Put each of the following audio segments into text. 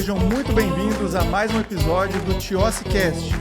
Sejam muito bem-vindos a mais um episódio do TIOSCast,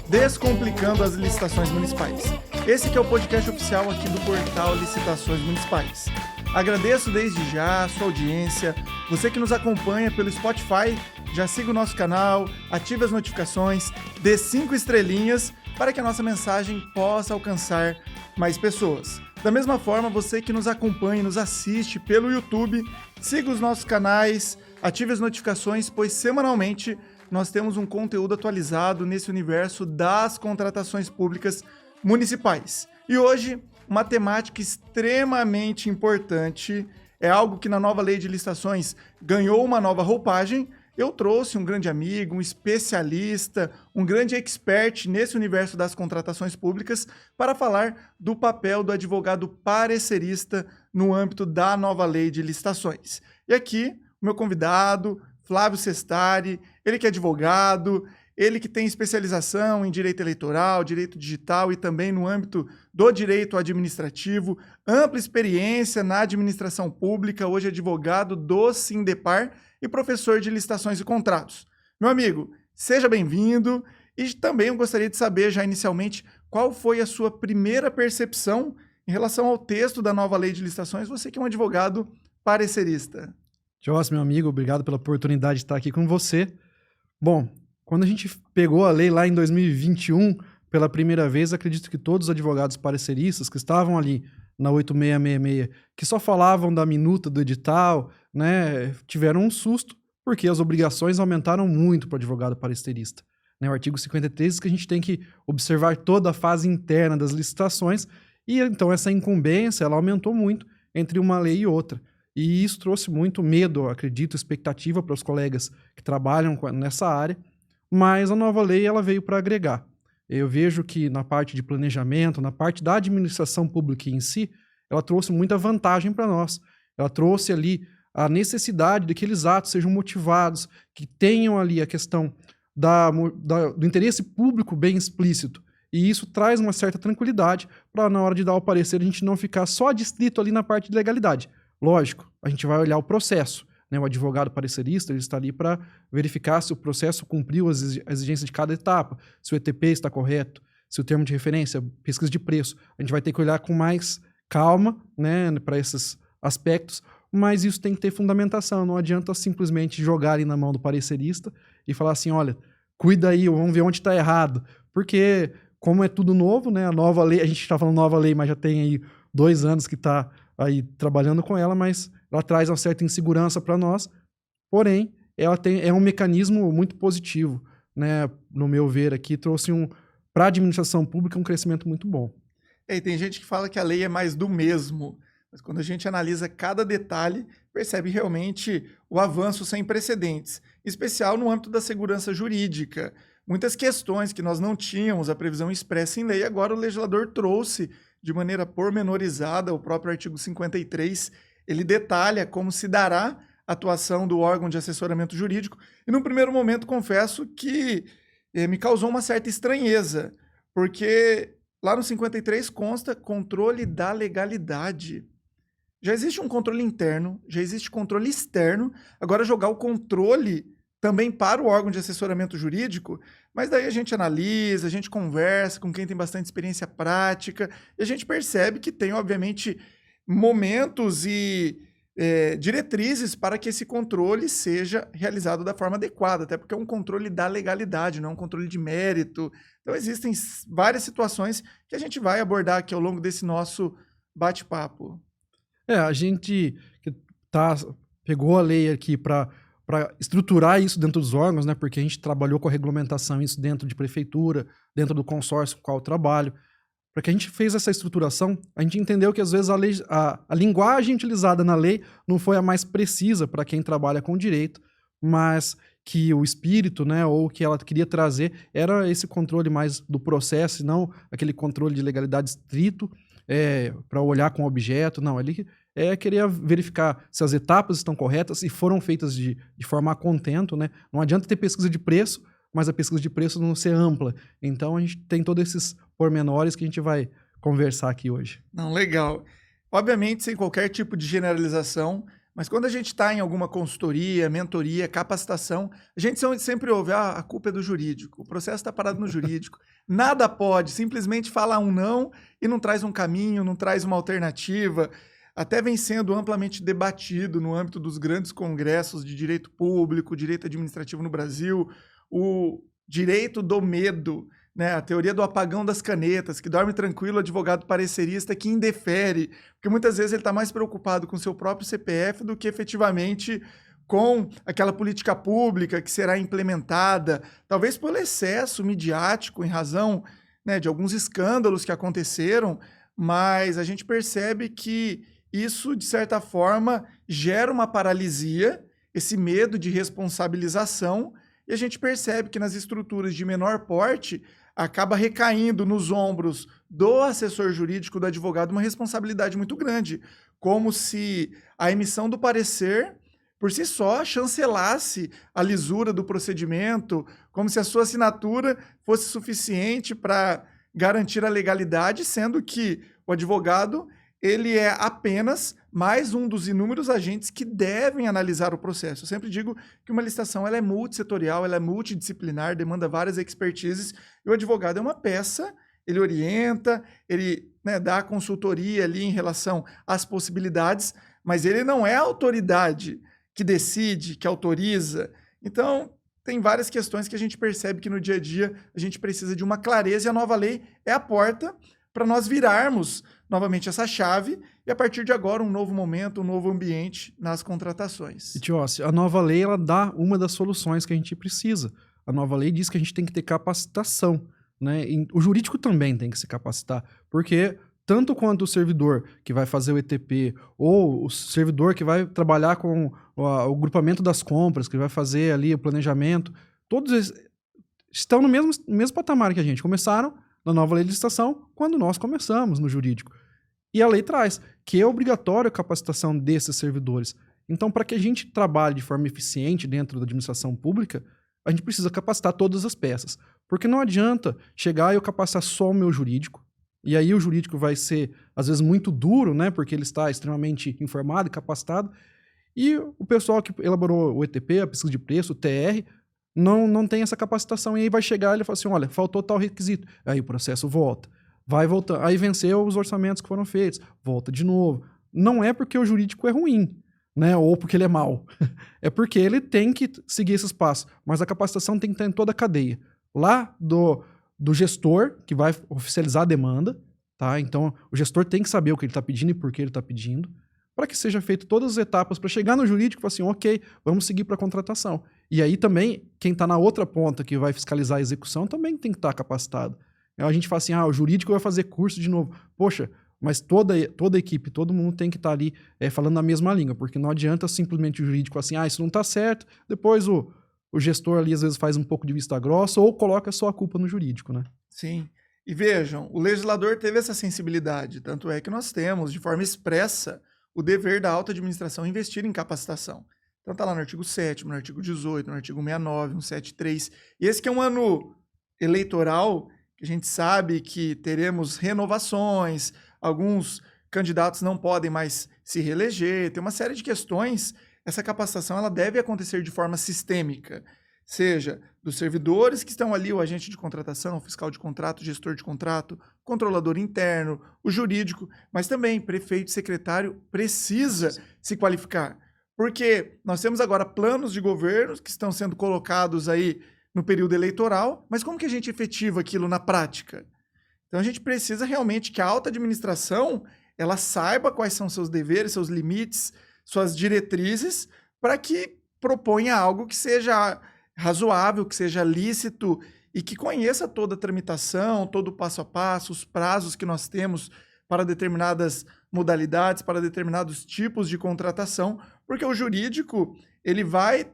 Descomplicando as Licitações Municipais. Esse que é o podcast oficial aqui do portal Licitações Municipais. Agradeço desde já a sua audiência, você que nos acompanha pelo Spotify, já siga o nosso canal, ative as notificações, dê 5 estrelinhas para que a nossa mensagem possa alcançar mais pessoas. Da mesma forma, você que nos acompanha e nos assiste pelo YouTube, siga os nossos canais, ative as notificações, pois semanalmente nós temos um conteúdo atualizado nesse universo das contratações públicas municipais. E hoje, uma temática extremamente importante, é algo que na nova lei de licitações ganhou uma nova roupagem. Eu trouxe um grande amigo, um especialista, um grande expert nesse universo das contratações públicas para falar do papel do advogado parecerista no âmbito da nova lei de licitações. E aqui, o meu convidado, Flávio Sestari, ele que é advogado, ele que tem especialização em direito eleitoral, direito digital e também no âmbito do direito administrativo, ampla experiência na administração pública, hoje é advogado do Sindepar e professor de licitações e contratos. Meu amigo, seja bem-vindo e também eu gostaria de saber já inicialmente qual foi a sua primeira percepção em relação ao texto da nova lei de licitações, você que é um advogado parecerista. Joss, meu amigo, obrigado pela oportunidade de estar aqui com você. Bom, quando a gente pegou a lei lá em 2021, pela primeira vez, acredito que todos os advogados pareceristas que estavam ali na 8666, que só falavam da minuta do edital, né, tiveram um susto, porque as obrigações aumentaram muito para o advogado parecerista. Né, o artigo 53 diz que a gente tem que observar toda a fase interna das licitações, e então essa incumbência ela aumentou muito entre uma lei e outra. E isso trouxe muito medo, acredito, expectativa para os colegas que trabalham nessa área, mas a nova lei ela veio para agregar. Eu vejo que na parte de planejamento, na parte da administração pública em si, ela trouxe muita vantagem para nós. Ela trouxe ali a necessidade de que aqueles atos sejam motivados, que tenham ali a questão do interesse público bem explícito. E isso traz uma certa tranquilidade para na hora de dar o parecer a gente não ficar só distrito ali na parte de legalidade. Lógico, a gente vai olhar o processo. Né? O advogado parecerista ele está ali para verificar se o processo cumpriu as exigências de cada etapa, se o ETP está correto, se o termo de referência, pesquisa de preço. A gente vai ter que olhar com mais calma, né, para esses aspectos, mas isso tem que ter fundamentação. Não adianta simplesmente jogar ali na mão do parecerista e falar assim, olha, cuida aí, vamos ver onde está errado. Porque, como é tudo novo, né, a nova lei, a gente está falando nova lei, mas já tem aí 2 anos que está aí trabalhando com ela, mas ela traz uma certa insegurança para nós, porém, ela é um mecanismo muito positivo, né? No meu ver aqui, trouxe para a administração pública um crescimento muito bom. E tem gente que fala que a lei é mais do mesmo, mas quando a gente analisa cada detalhe, percebe realmente o avanço sem precedentes, em especial no âmbito da segurança jurídica. Muitas questões que nós não tínhamos a previsão expressa em lei, agora o legislador trouxe de maneira pormenorizada, o próprio artigo 53, ele detalha como se dará a atuação do órgão de assessoramento jurídico. E num primeiro momento, confesso que me causou uma certa estranheza, porque lá no 53 consta controle da legalidade. Já existe um controle interno, já existe controle externo, agora jogar o controle também para o órgão de assessoramento jurídico, mas daí a gente analisa, a gente conversa com quem tem bastante experiência prática, e a gente percebe que tem, obviamente, momentos e diretrizes para que esse controle seja realizado da forma adequada, até porque é um controle da legalidade, não é um controle de mérito. Então existem várias situações que a gente vai abordar aqui ao longo desse nosso bate-papo. A gente que pegou a lei aqui para estruturar isso dentro dos órgãos, né? Porque a gente trabalhou com a regulamentação, isso dentro de prefeitura, dentro do consórcio com o qual eu trabalho. Para que a gente fez essa estruturação, a gente entendeu que às vezes a linguagem utilizada na lei não foi a mais precisa para quem trabalha com direito, mas que o espírito, né, ou o que ela queria trazer era esse controle mais do processo, e não aquele controle de legalidade estrito, para olhar com o objeto. Não, ele queria verificar se as etapas estão corretas e foram feitas de forma a contento, né? Não adianta ter pesquisa de preço, mas a pesquisa de preço não ser ampla. Então, a gente tem todos esses pormenores que a gente vai conversar aqui hoje. Não, legal. Obviamente, sem qualquer tipo de generalização, Mas quando a gente está em alguma consultoria, mentoria, capacitação, a gente sempre ouve, a culpa é do jurídico, o processo está parado no jurídico, nada pode, simplesmente fala um não e não traz um caminho, não traz uma alternativa. Até vem sendo amplamente debatido no âmbito dos grandes congressos de direito público, direito administrativo no Brasil, o direito do medo, né? A teoria do apagão das canetas, que dorme tranquilo o advogado parecerista que indefere, porque muitas vezes ele está mais preocupado com o seu próprio CPF do que efetivamente com aquela política pública que será implementada, talvez pelo excesso midiático, em razão, né, de alguns escândalos que aconteceram, mas a gente percebe que isso, de certa forma, gera uma paralisia, esse medo de responsabilização, e a gente percebe que nas estruturas de menor porte acaba recaindo nos ombros do assessor jurídico, do advogado, uma responsabilidade muito grande, como se a emissão do parecer, por si só, chancelasse a lisura do procedimento, como se a sua assinatura fosse suficiente para garantir a legalidade, sendo que o advogado ele é apenas mais um dos inúmeros agentes que devem analisar o processo. Eu sempre digo que uma licitação ela é multissetorial, ela é multidisciplinar, demanda várias expertises, e o advogado é uma peça, ele orienta, ele, né, dá consultoria ali em relação às possibilidades, mas ele não é a autoridade que decide, que autoriza. Então, tem várias questões que a gente percebe que no dia a dia a gente precisa de uma clareza, e a nova lei é a porta para nós virarmos novamente essa chave e, a partir de agora, um novo momento, um novo ambiente nas contratações. E, Tiossi, a nova lei ela dá uma das soluções que a gente precisa. A nova lei diz que a gente tem que ter capacitação, né? E o jurídico também tem que se capacitar, porque tanto quanto o servidor que vai fazer o ETP ou o servidor que vai trabalhar com o grupamento das compras, que vai fazer ali o planejamento, todos eles estão no mesmo patamar que a gente. Começaram na nova lei de licitação quando nós começamos no jurídico. E a lei traz que é obrigatória a capacitação desses servidores. Então, para que a gente trabalhe de forma eficiente dentro da administração pública, a gente precisa capacitar todas as peças. Porque não adianta chegar e eu capacitar só o meu jurídico, e aí o jurídico vai ser, às vezes, muito duro, né, porque ele está extremamente informado e capacitado, e o pessoal que elaborou o ETP, a pesquisa de preço, o TR, não tem essa capacitação, e aí vai chegar e ele fala assim, olha, faltou tal requisito. Aí o processo volta. Vai voltar. Aí venceu os orçamentos que foram feitos. Volta de novo. Não é porque o jurídico é ruim, né? Ou porque ele é mau. É porque ele tem que seguir esses passos. Mas a capacitação tem que estar em toda a cadeia. Lá do gestor, que vai oficializar a demanda, tá? Então, o gestor tem que saber o que ele está pedindo e por que ele está pedindo, para que seja feito todas as etapas para chegar no jurídico e falar assim, ok, vamos seguir para a contratação. E aí também, quem está na outra ponta, que vai fiscalizar a execução, também tem que estar capacitado. A gente fala assim, o jurídico vai fazer curso de novo. Poxa, mas toda a equipe, todo mundo tem que estar ali falando na mesma língua, porque não adianta simplesmente o jurídico falar assim, isso não está certo, depois o gestor ali às vezes faz um pouco de vista grossa ou coloca só a culpa no jurídico, né? Sim. E vejam, o legislador teve essa sensibilidade, tanto é que nós temos, de forma expressa, o dever da alta administração investir em capacitação. Então está lá no artigo 7º, no artigo 18º, no artigo 69, 173. E esse que é um ano eleitoral, que a gente sabe que teremos renovações, alguns candidatos não podem mais se reeleger, tem uma série de questões. Essa capacitação ela deve acontecer de forma sistêmica, seja dos servidores que estão ali, o agente de contratação, o fiscal de contrato, o gestor de contrato, o controlador interno, o jurídico, mas também prefeito e secretário precisa se qualificar, porque nós temos agora planos de governo que estão sendo colocados aí no período eleitoral, mas como que a gente efetiva aquilo na prática? Então a gente precisa realmente que a alta administração ela saiba quais são seus deveres, seus limites, suas diretrizes, para que proponha algo que seja razoável, que seja lícito e que conheça toda a tramitação, todo o passo a passo, os prazos que nós temos para determinadas modalidades, para determinados tipos de contratação, porque o jurídico ele vai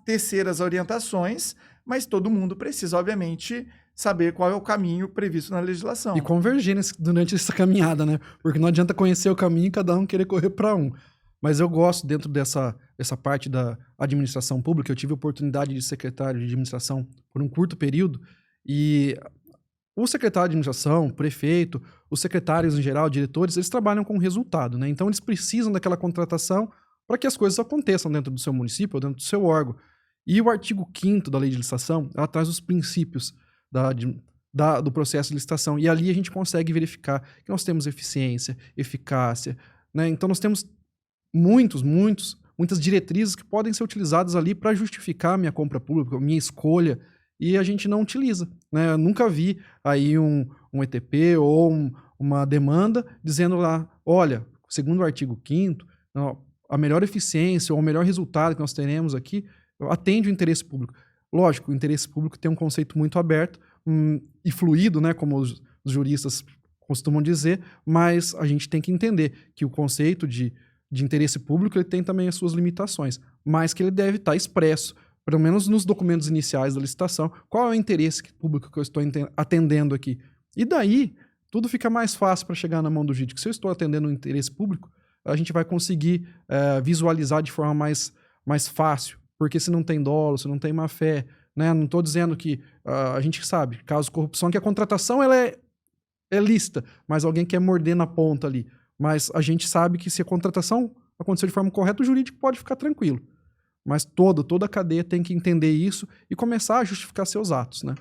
tecer as orientações, mas todo mundo precisa, obviamente, saber qual é o caminho previsto na legislação. E convergir durante essa caminhada, né? Porque não adianta conhecer o caminho e cada um querer correr para um. Mas eu gosto, dentro dessa parte da administração pública, eu tive a oportunidade de secretário de administração por um curto período, e o secretário de administração, o prefeito, os secretários em geral, diretores, eles trabalham com resultado, né? Então eles precisam daquela contratação para que as coisas aconteçam dentro do seu município ou dentro do seu órgão. E o artigo 5º da lei de licitação, ela traz os princípios do processo de licitação. E ali a gente consegue verificar que nós temos eficiência, eficácia, né? Então nós temos muitas diretrizes que podem ser utilizadas ali para justificar a minha compra pública, a minha escolha, e a gente não utiliza, né? Eu nunca vi aí um ETP ou uma demanda dizendo lá, olha, segundo o artigo 5º, a melhor eficiência ou o melhor resultado que nós teremos aqui atende o interesse público. Lógico, o interesse público tem um conceito muito aberto e fluido, né, como os juristas costumam dizer, mas a gente tem que entender que o conceito de interesse público ele tem também as suas limitações, mas que ele deve estar expresso, pelo menos nos documentos iniciais da licitação, qual é o interesse público que eu estou atendendo aqui. E daí, tudo fica mais fácil para chegar na mão do jurídico. Se eu estou atendendo um interesse público, a gente vai conseguir visualizar de forma mais fácil, porque se não tem dolo, se não tem má fé, né? Não estou dizendo que a gente sabe, caso de corrupção, que a contratação ela é lícita, mas alguém quer morder na ponta ali. Mas a gente sabe que se a contratação aconteceu de forma correta, o jurídico pode ficar tranquilo. Mas toda a cadeia tem que entender isso e começar a justificar seus atos, né?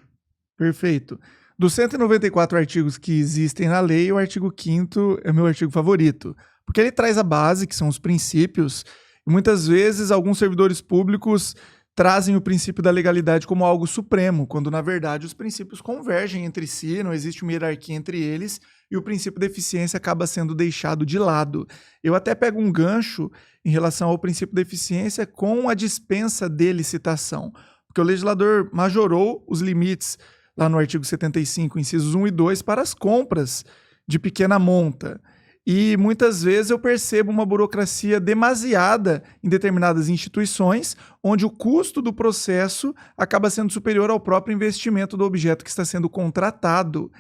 Perfeito. Dos 194 artigos que existem na lei, o artigo 5º é meu artigo favorito, porque ele traz a base, que são os princípios, e muitas vezes alguns servidores públicos trazem o princípio da legalidade como algo supremo, quando na verdade os princípios convergem entre si, não existe uma hierarquia entre eles, e o princípio da eficiência acaba sendo deixado de lado. Eu até pego um gancho em relação ao princípio da eficiência com a dispensa de licitação, porque o legislador majorou os limites lá no artigo 75, incisos 1 e 2, para as compras de pequena monta. E muitas vezes eu percebo uma burocracia demasiada em determinadas instituições, onde o custo do processo acaba sendo superior ao próprio investimento do objeto que está sendo contratado.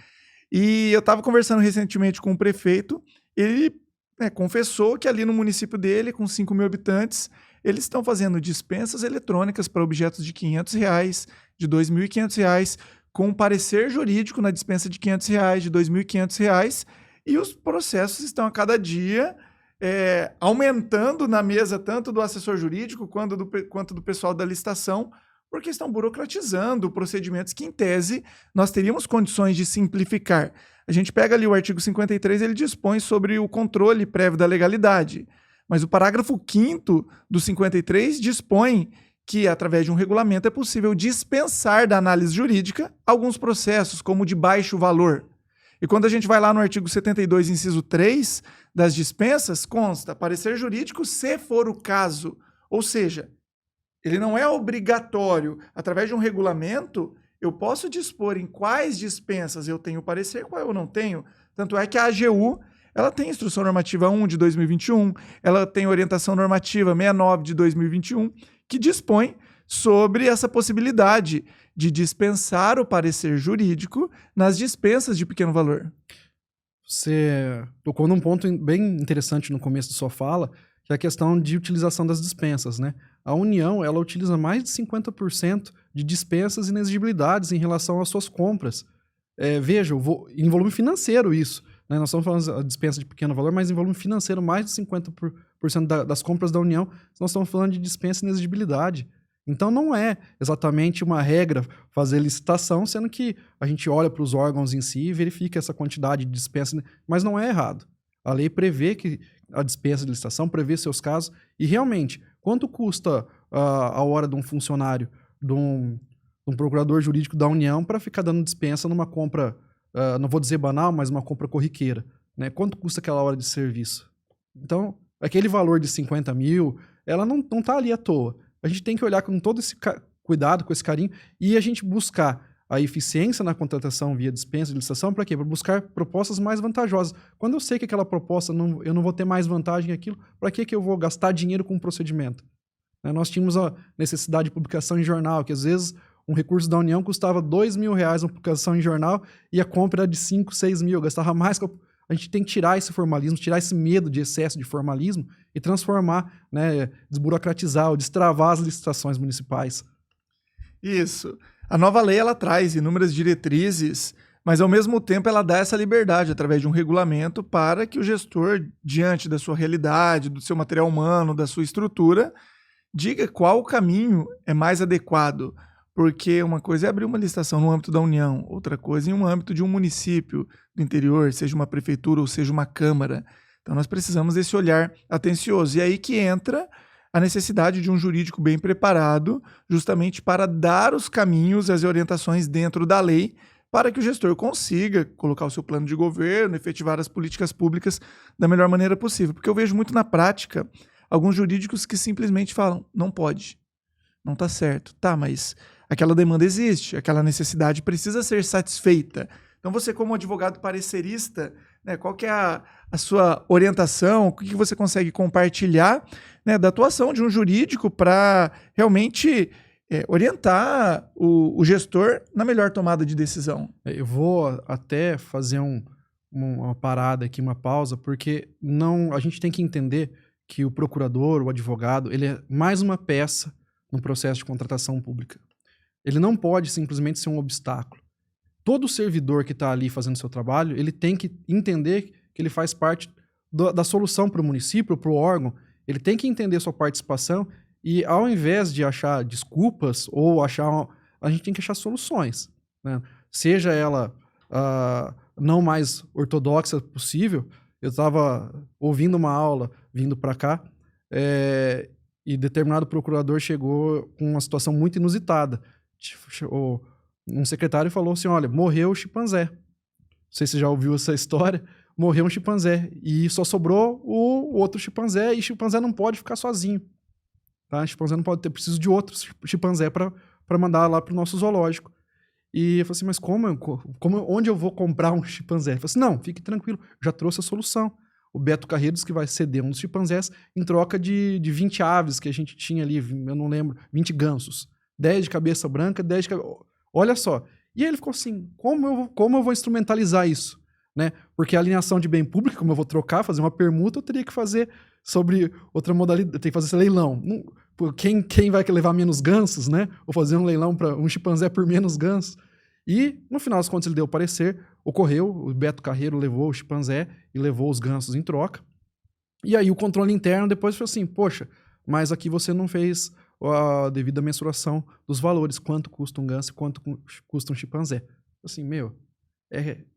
E eu estava conversando recentemente com o prefeito, ele confessou que ali no município dele, com 5 mil habitantes, eles estão fazendo dispensas eletrônicas para objetos de R$500, de R$2.500, com um parecer jurídico na dispensa de R$500, de R$2.500, e os processos estão a cada dia aumentando na mesa tanto do assessor jurídico quanto do pessoal da licitação, porque estão burocratizando procedimentos que, em tese, nós teríamos condições de simplificar. A gente pega ali o artigo 53, ele dispõe sobre o controle prévio da legalidade, mas o parágrafo 5º do 53 dispõe que, através de um regulamento, é possível dispensar da análise jurídica alguns processos, como o de baixo valor. E quando a gente vai lá no artigo 72, inciso 3, das dispensas, consta parecer jurídico se for o caso. Ou seja, ele não é obrigatório. Através de um regulamento, eu posso dispor em quais dispensas eu tenho parecer, qual eu não tenho. Tanto é que a AGU ela tem Instrução Normativa 1 de 2021, ela tem Orientação Normativa 69 de 2021, que dispõe sobre essa possibilidade de dispensar o parecer jurídico nas dispensas de pequeno valor. Você tocou num ponto bem interessante no começo da sua fala, que é a questão de utilização das dispensas, né? A União, ela utiliza mais de 50% de dispensas e inexigibilidades em relação às suas compras. Veja, em volume financeiro isso, né? Nós estamos falando de dispensa de pequeno valor, mas em volume financeiro, mais de 50% das compras da União, nós estamos falando de dispensa e inexigibilidade. Então não é exatamente uma regra fazer licitação, sendo que a gente olha para os órgãos em si e verifica essa quantidade de dispensa, mas não é errado. A lei prevê que a dispensa de licitação, prevê seus casos, e realmente, quanto custa a hora de um funcionário, de um procurador jurídico da União para ficar dando dispensa numa compra, não vou dizer banal, mas uma compra corriqueira, né? Quanto custa aquela hora de serviço? Então, aquele valor de 50 mil, ela não está ali à toa. A gente tem que olhar com todo esse cuidado, com esse carinho, e a gente buscar a eficiência na contratação via dispensa de licitação, para quê? Para buscar propostas mais vantajosas. Quando eu sei que aquela proposta, eu não vou ter mais vantagem naquilo, para que eu vou gastar dinheiro com um procedimento? Nós tínhamos a necessidade de publicação em jornal, que às vezes um recurso da União custava R$2.000 uma publicação em jornal, e a compra era de 5, 6 mil, gastava mais. A gente tem que tirar esse formalismo, tirar esse medo de excesso de formalismo e transformar, né, desburocratizar ou destravar as licitações municipais. Isso. A nova lei ela traz inúmeras diretrizes, Mas, ao mesmo tempo, ela dá essa liberdade através de um regulamento para que o gestor, diante da sua realidade, do seu material humano, da sua estrutura, diga qual caminho é mais adequado. Porque uma coisa é abrir uma licitação no âmbito da União, outra coisa em um âmbito de um município do interior, seja uma prefeitura ou seja uma câmara. Então, nós precisamos desse olhar atencioso. E aí que entra a necessidade de um jurídico bem preparado, justamente para dar os caminhos e as orientações dentro da lei, para que o gestor consiga colocar o seu plano de governo, efetivar as políticas públicas da melhor maneira possível. Porque eu vejo muito na prática alguns jurídicos que simplesmente falam, não pode, não está certo. Tá, mas aquela demanda existe, aquela necessidade precisa ser satisfeita. Então você, como advogado parecerista, né, qual que é a sua orientação, o que você consegue compartilhar, né, da atuação de um jurídico para realmente orientar o gestor na melhor tomada de decisão? Eu vou até fazer uma parada aqui, uma pausa, porque a gente tem que entender que o procurador, o advogado, ele é mais uma peça no processo de contratação pública. Ele não pode simplesmente ser um obstáculo. Todo servidor que está ali fazendo seu trabalho, ele tem que entender que ele faz parte da solução para o município, para o órgão. Ele tem que entender sua participação e, ao invés de achar desculpas ou a gente tem que achar soluções, né? Seja ela não mais ortodoxa possível. Eu estava ouvindo uma aula, vindo para cá, e determinado procurador chegou com uma situação muito inusitada. Um secretário falou assim, olha, morreu o chimpanzé. Não sei se você já ouviu essa história. Morreu um chimpanzé e só sobrou o outro chimpanzé, e chimpanzé não pode ficar sozinho. Tá? Chimpanzé não pode ter, preciso de outro chimpanzé para mandar lá para o nosso zoológico. E eu falei assim, mas onde eu vou comprar um chimpanzé? Ele falou assim, não, fique tranquilo, já trouxe a solução. O Beto Carreiro disse que vai ceder um dos chimpanzés em troca de 20 aves que a gente tinha ali, eu não lembro, 20 gansos. 10 de cabeça branca, 10 de cabeça... Olha só. E aí ele ficou assim, como eu vou instrumentalizar isso? Né? Porque a alienação de bem público, como eu vou trocar, fazer uma permuta, eu teria que fazer sobre outra modalidade, eu tenho que fazer esse leilão. Quem vai levar menos gansos, né? Ou fazer um leilão para um chimpanzé por menos gansos. E, no final das contas, ele deu o parecer, ocorreu, o Beto Carreiro levou o chimpanzé e levou os gansos em troca. E aí o controle interno depois foi assim, poxa, mas aqui você não fez a devida mensuração dos valores, quanto custa um ganso e quanto custa um chimpanzé. Assim,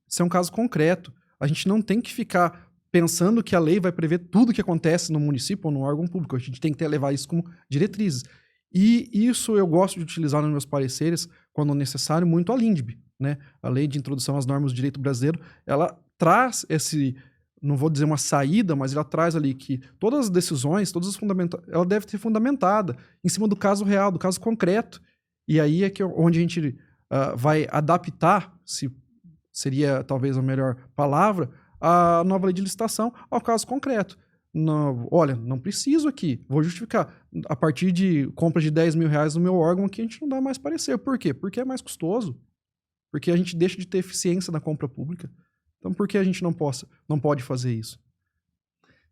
isso é um caso concreto. A gente não tem que ficar pensando que a lei vai prever tudo o que acontece no município ou no órgão público. A gente tem que levar isso como diretrizes. E isso eu gosto de utilizar nos meus pareceres, quando necessário, muito a LINDB, né? A Lei de Introdução às Normas do Direito Brasileiro, ela traz não vou dizer uma saída, mas ela traz ali que todas as decisões, ela deve ser fundamentada em cima do caso real, do caso concreto. E aí é onde a gente vai adaptar, se seria talvez a melhor palavra, a nova lei de licitação ao caso concreto. Olha, não preciso aqui, vou justificar. A partir de compra de R$10 mil no meu órgão aqui, a gente não dá mais parecer. Por quê? Porque é mais custoso. Porque a gente deixa de ter eficiência na compra pública. Então, por que a gente não pode fazer isso?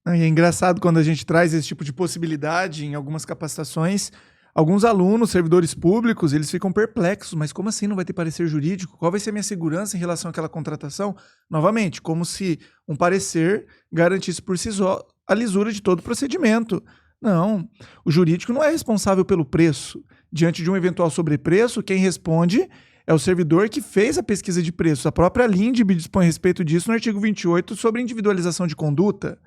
E é engraçado quando a gente traz esse tipo de possibilidade em algumas capacitações. Alguns alunos, servidores públicos, eles ficam perplexos. Mas como assim não vai ter parecer jurídico? Qual vai ser a minha segurança em relação àquela contratação? Novamente, como se um parecer garantisse por si só a lisura de todo o procedimento. Não, o jurídico não é responsável pelo preço. Diante de um eventual sobrepreço, quem responde é o servidor que fez a pesquisa de preços. A própria LINDB dispõe a respeito disso no artigo 28 sobre individualização de conduta.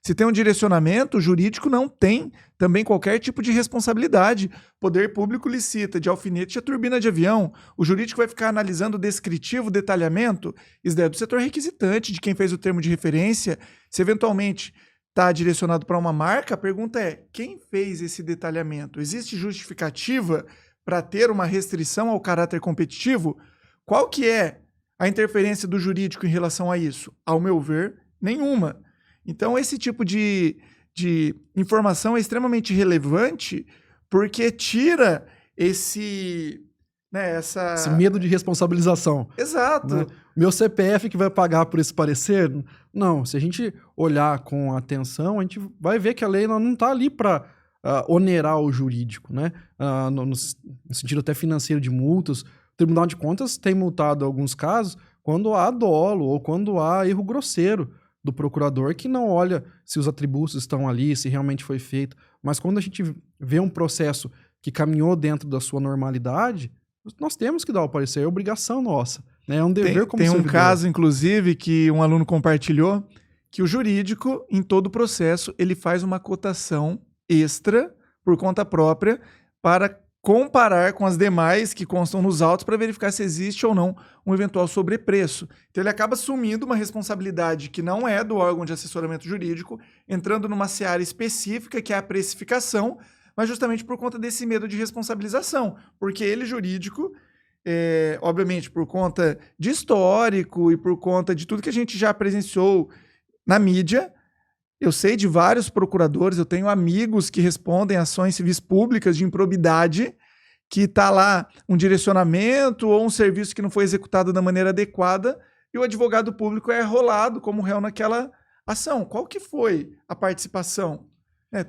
Se tem um direcionamento, o jurídico não tem também qualquer tipo de responsabilidade. Poder público licita de alfinete a turbina de avião. O jurídico vai ficar analisando o descritivo, o detalhamento. Isso é do setor requisitante, de quem fez o termo de referência. Se eventualmente está direcionado para uma marca, a pergunta é, quem fez esse detalhamento? Existe justificativa para ter uma restrição ao caráter competitivo? Qual que é a interferência do jurídico em relação a isso? Ao meu ver, nenhuma. Então, esse tipo de informação é extremamente relevante porque tira esse medo de responsabilização. Exato. Né? Meu CPF que vai pagar por esse parecer? Não, se a gente olhar com atenção, a gente vai ver que a lei não está ali para onerar o jurídico, né? No sentido até financeiro de multas. O Tribunal de Contas tem multado alguns casos quando há dolo ou quando há erro grosseiro do procurador que não olha se os atributos estão ali, se realmente foi feito. Mas quando a gente vê um processo que caminhou dentro da sua normalidade, nós temos que dar o parecer, é obrigação nossa, né? É um dever como servidor. Tem um caso, inclusive, que um aluno compartilhou, que o jurídico, em todo o processo, ele faz uma cotação extra, por conta própria, para comparar com as demais que constam nos autos para verificar se existe ou não um eventual sobrepreço. Então ele acaba assumindo uma responsabilidade que não é do órgão de assessoramento jurídico, entrando numa seara específica que é a precificação, mas justamente por conta desse medo de responsabilização, porque ele, jurídico, obviamente por conta de histórico e por conta de tudo que a gente já presenciou na mídia, eu sei de vários procuradores, eu tenho amigos que respondem ações civis públicas de improbidade, que está lá um direcionamento ou um serviço que não foi executado da maneira adequada e o advogado público é rolado como réu naquela ação. Qual que foi a participação?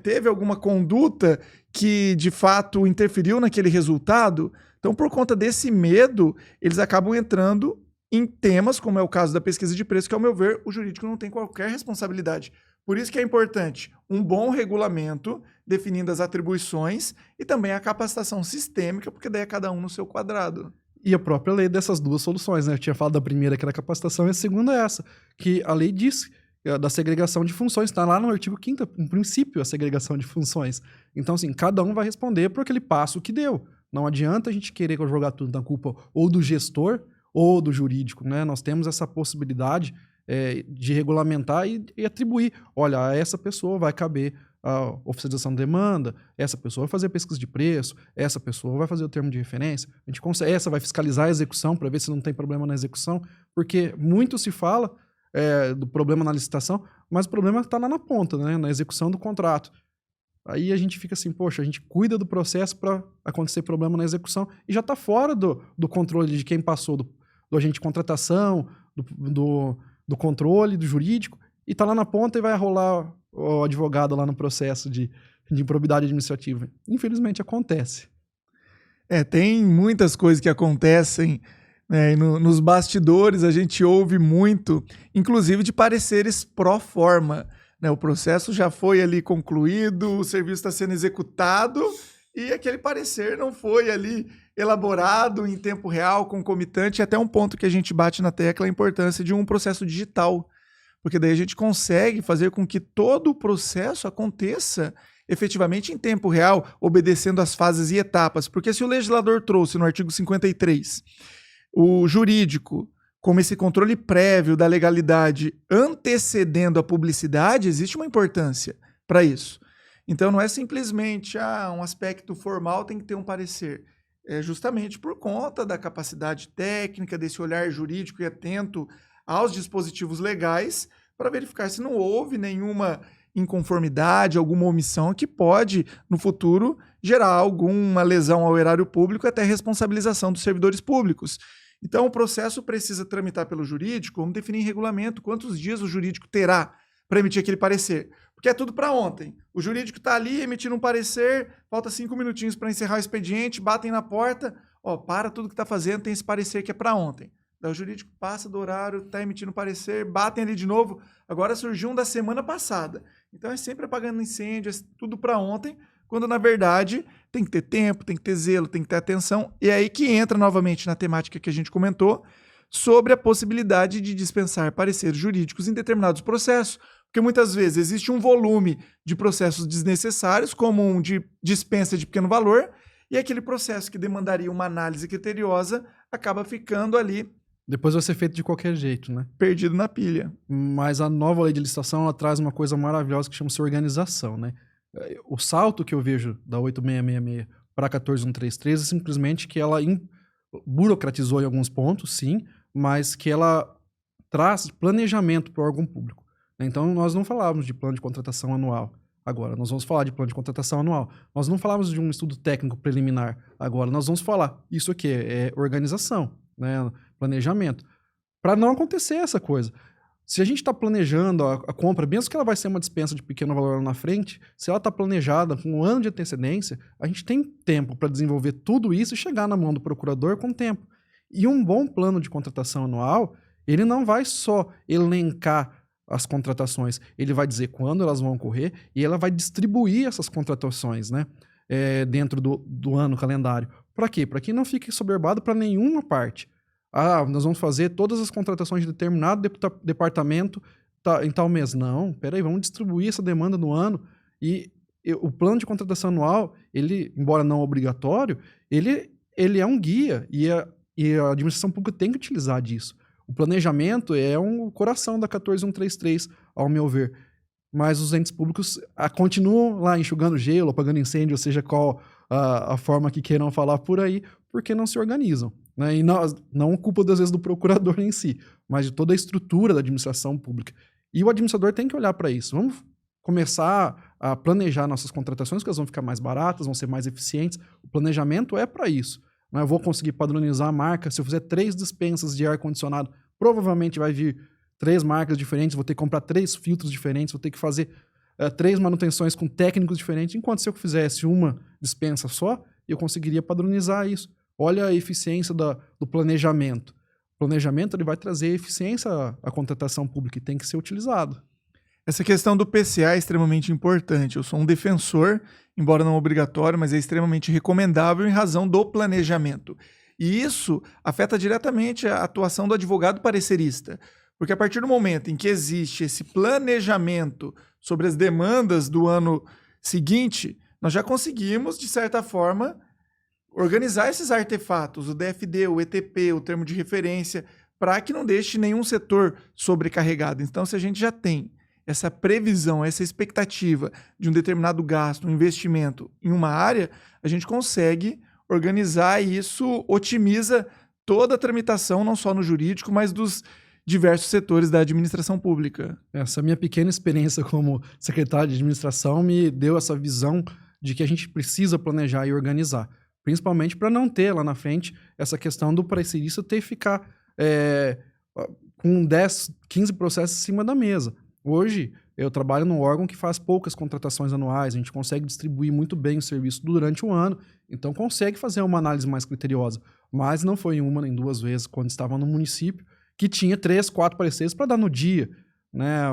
Teve alguma conduta que, de fato, interferiu naquele resultado? Então, por conta desse medo, eles acabam entrando em temas, como é o caso da pesquisa de preço, que, ao meu ver, o jurídico não tem qualquer responsabilidade. Por isso que é importante um bom regulamento, definindo as atribuições, e também a capacitação sistêmica, porque daí é cada um no seu quadrado. E a própria lei dessas duas soluções, né? Eu tinha falado da primeira, que era a capacitação, e a segunda é essa, que a lei diz da segregação de funções, está lá no artigo 5º, no princípio, a segregação de funções. Então, assim, cada um vai responder por aquele passo que deu. Não adianta a gente querer jogar tudo na culpa ou do gestor ou do jurídico, né? Nós temos essa possibilidade de regulamentar e atribuir. Olha, a essa pessoa vai caber a oficialização de demanda, essa pessoa vai fazer a pesquisa de preço, essa pessoa vai fazer o termo de referência, a gente consegue, essa vai fiscalizar a execução para ver se não tem problema na execução, porque muito se fala do problema na licitação, mas o problema está lá na ponta, né? Na execução do contrato. Aí a gente fica assim, poxa, a gente cuida do processo para acontecer problema na execução e já está fora do controle de quem passou, do agente de contratação, do controle, do jurídico, e tá lá na ponta e vai rolar o advogado lá no processo de improbidade administrativa. Infelizmente acontece. Tem muitas coisas que acontecem, né, nos bastidores, a gente ouve muito, inclusive de pareceres pró forma, né? O processo já foi ali concluído, o serviço está sendo executado e aquele parecer não foi ali elaborado em tempo real, concomitante, até um ponto que a gente bate na tecla a importância de um processo digital, porque daí a gente consegue fazer com que todo o processo aconteça efetivamente em tempo real, obedecendo às fases e etapas, porque se o legislador trouxe no artigo 53 o jurídico como esse controle prévio da legalidade antecedendo a publicidade, existe uma importância para isso. Então não é simplesmente um aspecto formal tem que ter um parecer. É justamente por conta da capacidade técnica, desse olhar jurídico e atento aos dispositivos legais para verificar se não houve nenhuma inconformidade, alguma omissão que pode, no futuro, gerar alguma lesão ao erário público e até responsabilização dos servidores públicos. Então, o processo precisa tramitar pelo jurídico, vamos definir em regulamento quantos dias o jurídico terá para emitir aquele parecer. Porque é tudo para ontem. O jurídico está ali emitindo um parecer, falta 5 minutinhos para encerrar o expediente, batem na porta, para tudo que está fazendo, tem esse parecer que é para ontem. Daí o jurídico passa do horário, está emitindo parecer, batem ali de novo, agora surgiu um da semana passada. Então é sempre apagando incêndio, é tudo para ontem, quando na verdade tem que ter tempo, tem que ter zelo, tem que ter atenção. E é aí que entra novamente na temática que a gente comentou sobre a possibilidade de dispensar pareceres jurídicos em determinados processos. Porque muitas vezes existe um volume de processos desnecessários, como um de dispensa de pequeno valor, e aquele processo que demandaria uma análise criteriosa acaba ficando ali. Depois vai ser feito de qualquer jeito, né? Perdido na pilha. Mas a nova lei de licitação, ela traz uma coisa maravilhosa que chama-se organização, né? O salto que eu vejo da 8666 para a 14133 é simplesmente que ela burocratizou em alguns pontos, sim, mas que ela traz planejamento para o órgão público. Então, nós não falávamos de plano de contratação anual. Agora, nós vamos falar de plano de contratação anual. Nós não falávamos de um estudo técnico preliminar. Agora, nós vamos falar. Isso aqui é organização, né? Planejamento. Para não acontecer essa coisa. Se a gente está planejando a compra, mesmo que ela vai ser uma dispensa de pequeno valor lá na frente, se ela está planejada com um ano de antecedência, a gente tem tempo para desenvolver tudo isso e chegar na mão do procurador com tempo. E um bom plano de contratação anual, ele não vai só elencar as contratações, ele vai dizer quando elas vão ocorrer e ela vai distribuir essas contratações, né, dentro do ano calendário. Para quê? Para que não fique soberbado para nenhuma parte. Nós vamos fazer todas as contratações de determinado departamento em tal mês. Não, peraí, vamos distribuir essa demanda no ano. E o plano de contratação anual, ele, embora não obrigatório, ele é um guia e a administração pública tem que utilizar disso. O planejamento é um coração da 14133, ao meu ver. Mas os entes públicos continuam lá enxugando gelo, apagando incêndio, ou seja, qual a forma que queiram falar por aí, porque não se organizam. Né? E não culpa, às vezes, do procurador em si, mas de toda a estrutura da administração pública. E o administrador tem que olhar para isso. Vamos começar a planejar nossas contratações, que elas vão ficar mais baratas, vão ser mais eficientes. O planejamento é para isso. Eu vou conseguir padronizar a marca. Se eu fizer 3 dispensas de ar-condicionado, provavelmente vai vir 3 marcas diferentes, vou ter que comprar 3 filtros diferentes, vou ter que fazer 3 manutenções com técnicos diferentes, enquanto se eu fizesse uma dispensa só, eu conseguiria padronizar isso. Olha a eficiência do planejamento. O planejamento ele vai trazer eficiência à contratação pública e tem que ser utilizado. Essa questão do PCA é extremamente importante. Eu sou um defensor, embora não obrigatório, mas é extremamente recomendável em razão do planejamento. E isso afeta diretamente a atuação do advogado parecerista. Porque a partir do momento em que existe esse planejamento sobre as demandas do ano seguinte, nós já conseguimos, de certa forma, organizar esses artefatos, o DFD, o ETP, o termo de referência, para que não deixe nenhum setor sobrecarregado. Então, se a gente já tem essa previsão, essa expectativa de um determinado gasto, um investimento em uma área, a gente consegue organizar e isso otimiza toda a tramitação, não só no jurídico, mas dos diversos setores da administração pública. Essa minha pequena experiência como secretário de administração me deu essa visão de que a gente precisa planejar e organizar, principalmente para não ter lá na frente essa questão do parecerista ter que ficar com 10, 15 processos em cima da mesa. Hoje, eu trabalho num órgão que faz poucas contratações anuais, a gente consegue distribuir muito bem o serviço durante o ano, então consegue fazer uma análise mais criteriosa, mas não foi uma nem 2 vezes quando estava no município, que tinha 3, 4 pareceres para dar no dia. Né?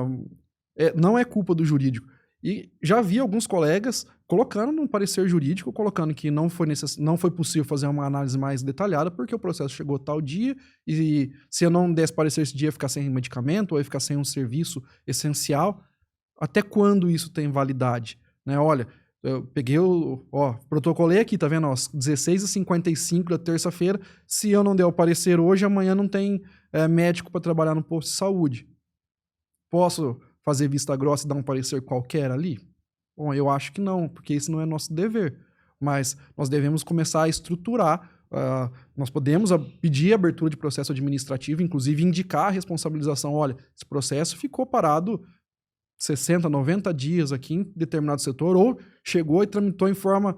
Não é culpa do jurídico. E já vi alguns colegas colocando num parecer jurídico, colocando que não foi possível fazer uma análise mais detalhada porque o processo chegou tal dia e se eu não desse parecer esse dia ia ficar sem medicamento ou ia ficar sem um serviço essencial. Até quando isso tem validade? Né? Olha, eu peguei protocolei aqui, tá vendo? 16h55 da terça-feira, se eu não der o parecer hoje, amanhã não tem médico para trabalhar no posto de saúde. Posso fazer vista grossa e dar um parecer qualquer ali? Bom, eu acho que não, porque esse não é nosso dever. Mas nós devemos começar a estruturar. Nós podemos pedir abertura de processo administrativo, inclusive indicar a responsabilização. Olha, esse processo ficou parado 60, 90 dias aqui em determinado setor, ou chegou e tramitou em forma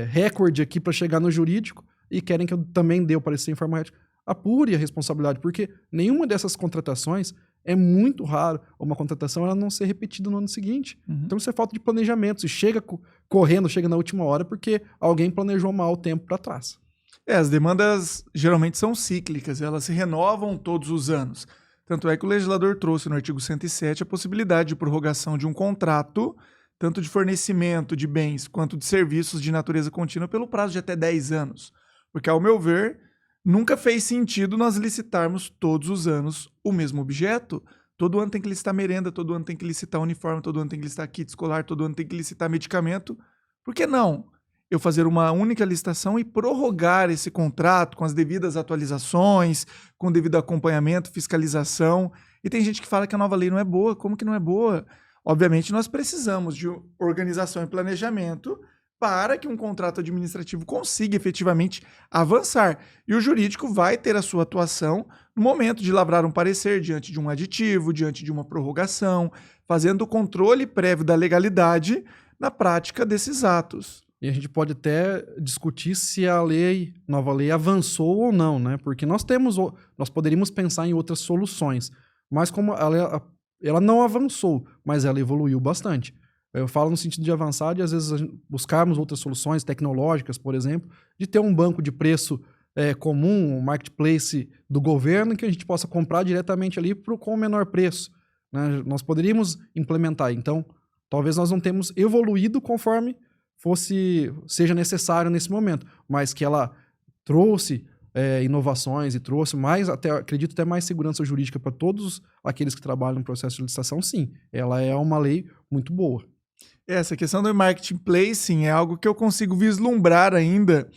recorde aqui para chegar no jurídico e querem que eu também dê o parecer em forma recorde. Apure a responsabilidade, porque nenhuma dessas contratações é muito raro uma contratação ela não ser repetida no ano seguinte. Uhum. Então isso é falta de planejamento. Se chega correndo, chega na última hora porque alguém planejou mal o tempo para trás. As demandas geralmente são cíclicas, elas se renovam todos os anos. Tanto é que o legislador trouxe no artigo 107 a possibilidade de prorrogação de um contrato, tanto de fornecimento de bens quanto de serviços de natureza contínua, pelo prazo de até 10 anos. Porque, ao meu ver, nunca fez sentido nós licitarmos todos os anos o mesmo objeto. Todo ano tem que licitar merenda, todo ano tem que licitar uniforme, todo ano tem que licitar kit escolar, todo ano tem que licitar medicamento. Por que não eu fazer uma única licitação e prorrogar esse contrato com as devidas atualizações, com o devido acompanhamento, fiscalização? E tem gente que fala que a nova lei não é boa. Como que não é boa? Obviamente nós precisamos de organização e planejamento para que um contrato administrativo consiga efetivamente avançar. E o jurídico vai ter a sua atuação no momento de lavrar um parecer diante de um aditivo, diante de uma prorrogação, fazendo o controle prévio da legalidade na prática desses atos. E a gente pode até discutir se a nova lei avançou ou não, né? Porque nós poderíamos pensar em outras soluções, mas como ela não avançou, mas ela evoluiu bastante. Eu falo no sentido de avançar, de às vezes buscarmos outras soluções tecnológicas, por exemplo, de ter um banco de preço comum, um marketplace do governo, que a gente possa comprar diretamente ali com o menor preço, né? Nós poderíamos implementar. Então, talvez nós não temos evoluído conforme seja necessário nesse momento, mas que ela trouxe inovações e trouxe acredito até mais segurança jurídica para todos aqueles que trabalham no processo de licitação, sim. Ela é uma lei muito boa. Essa questão do marketplace é algo que eu consigo vislumbrar ainda,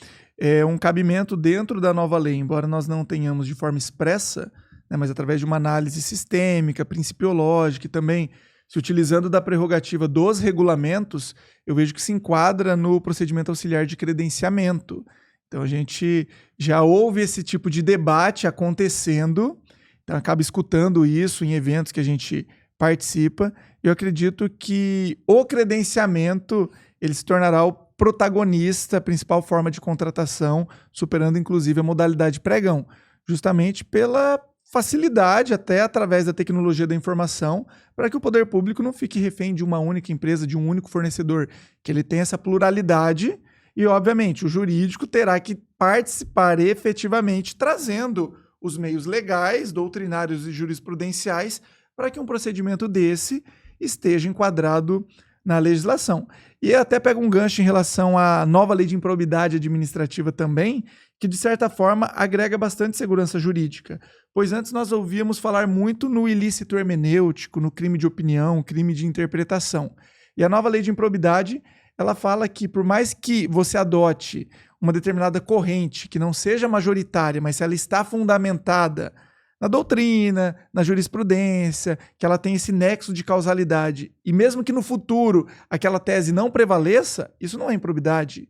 um cabimento dentro da nova lei, embora nós não tenhamos de forma expressa, né, mas através de uma análise sistêmica, principiológica e também se utilizando da prerrogativa dos regulamentos, eu vejo que se enquadra no procedimento auxiliar de credenciamento. Então, a gente já ouve esse tipo de debate acontecendo, então acaba escutando isso em eventos que a gente participa. Eu acredito que o credenciamento ele se tornará o protagonista, a principal forma de contratação, superando inclusive a modalidade pregão, justamente pela facilidade, até através da tecnologia da informação, para que o poder público não fique refém de uma única empresa, de um único fornecedor, que ele tenha essa pluralidade. E, obviamente, o jurídico terá que participar efetivamente, trazendo os meios legais, doutrinários e jurisprudenciais para que um procedimento desse esteja enquadrado na legislação. E eu até pego um gancho em relação à nova lei de improbidade administrativa também, que, de certa forma, agrega bastante segurança jurídica. Pois antes nós ouvíamos falar muito no ilícito hermenêutico, no crime de opinião, crime de interpretação. E a nova lei de improbidade ela fala que por mais que você adote uma determinada corrente que não seja majoritária, mas se ela está fundamentada na doutrina, na jurisprudência, que ela tem esse nexo de causalidade, e mesmo que no futuro aquela tese não prevaleça, isso não é improbidade,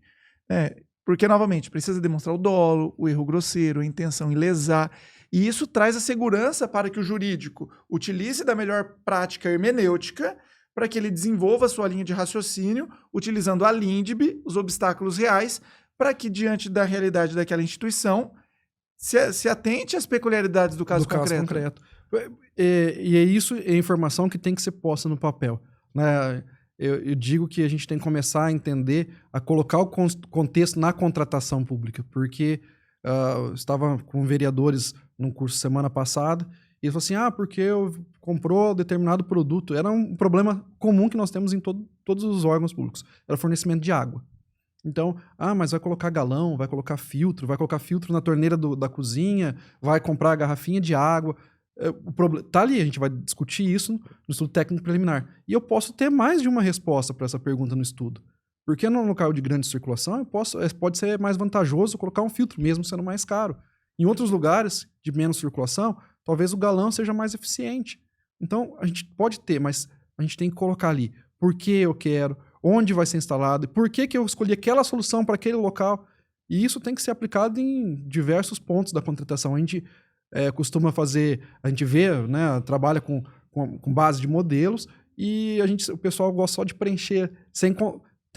né? Porque, novamente, precisa demonstrar o dolo, o erro grosseiro, a intenção em lesar, e isso traz a segurança para que o jurídico utilize da melhor prática hermenêutica para que ele desenvolva a sua linha de raciocínio, utilizando a LINDB, os obstáculos reais, para que, diante da realidade daquela instituição, se atente às peculiaridades do caso concreto. E é isso, é informação que tem que ser posta no papel, né? Eu digo que a gente tem que começar a entender, a colocar o contexto na contratação pública, porque eu estava com vereadores num curso semana passada, e ele falou assim, porque comprou determinado produto. Era um problema comum que nós temos em todos os órgãos públicos. Era fornecimento de água. Então, mas vai colocar galão, vai colocar filtro na torneira da cozinha, vai comprar a garrafinha de água. Tá ali, a gente vai discutir isso no estudo técnico preliminar. E eu posso ter mais de uma resposta para essa pergunta no estudo. Porque num local de grande circulação, pode ser mais vantajoso colocar um filtro, mesmo sendo mais caro. Em outros lugares de menos circulação, talvez o galão seja mais eficiente. Então, a gente pode ter, mas a gente tem que colocar ali por que eu quero, onde vai ser instalado, por que eu escolhi aquela solução para aquele local. E isso tem que ser aplicado em diversos pontos da contratação. A gente costuma fazer, a gente vê, né, trabalha com base de modelos e o pessoal gosta só de preencher.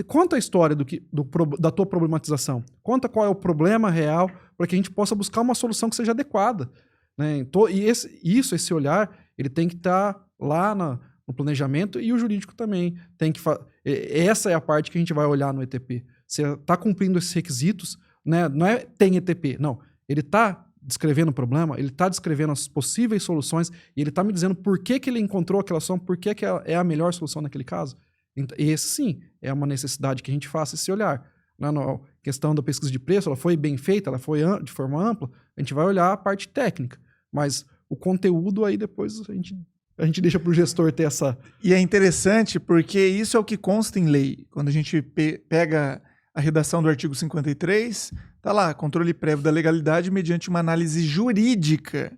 Conta a história da tua problematização. Conta qual é o problema real para que a gente possa buscar uma solução que seja adequada, né? Então, esse olhar, ele tem que estar lá no planejamento e o jurídico também tem que essa é a parte que a gente vai olhar no ETP. Você está cumprindo esses requisitos, né? Não é tem ETP, não. Ele está descrevendo o problema, ele está descrevendo as possíveis soluções e ele está me dizendo por que ele encontrou aquela solução, por que é a melhor solução naquele caso. Esse sim é uma necessidade que a gente faça esse olhar. Na questão da pesquisa de preço, ela foi bem feita, ela foi de forma ampla, a gente vai olhar a parte técnica, mas o conteúdo aí depois a gente deixa para o gestor ter essa... E é interessante porque isso é o que consta em lei. Quando a gente pega a redação do artigo 53, tá lá, controle prévio da legalidade mediante uma análise jurídica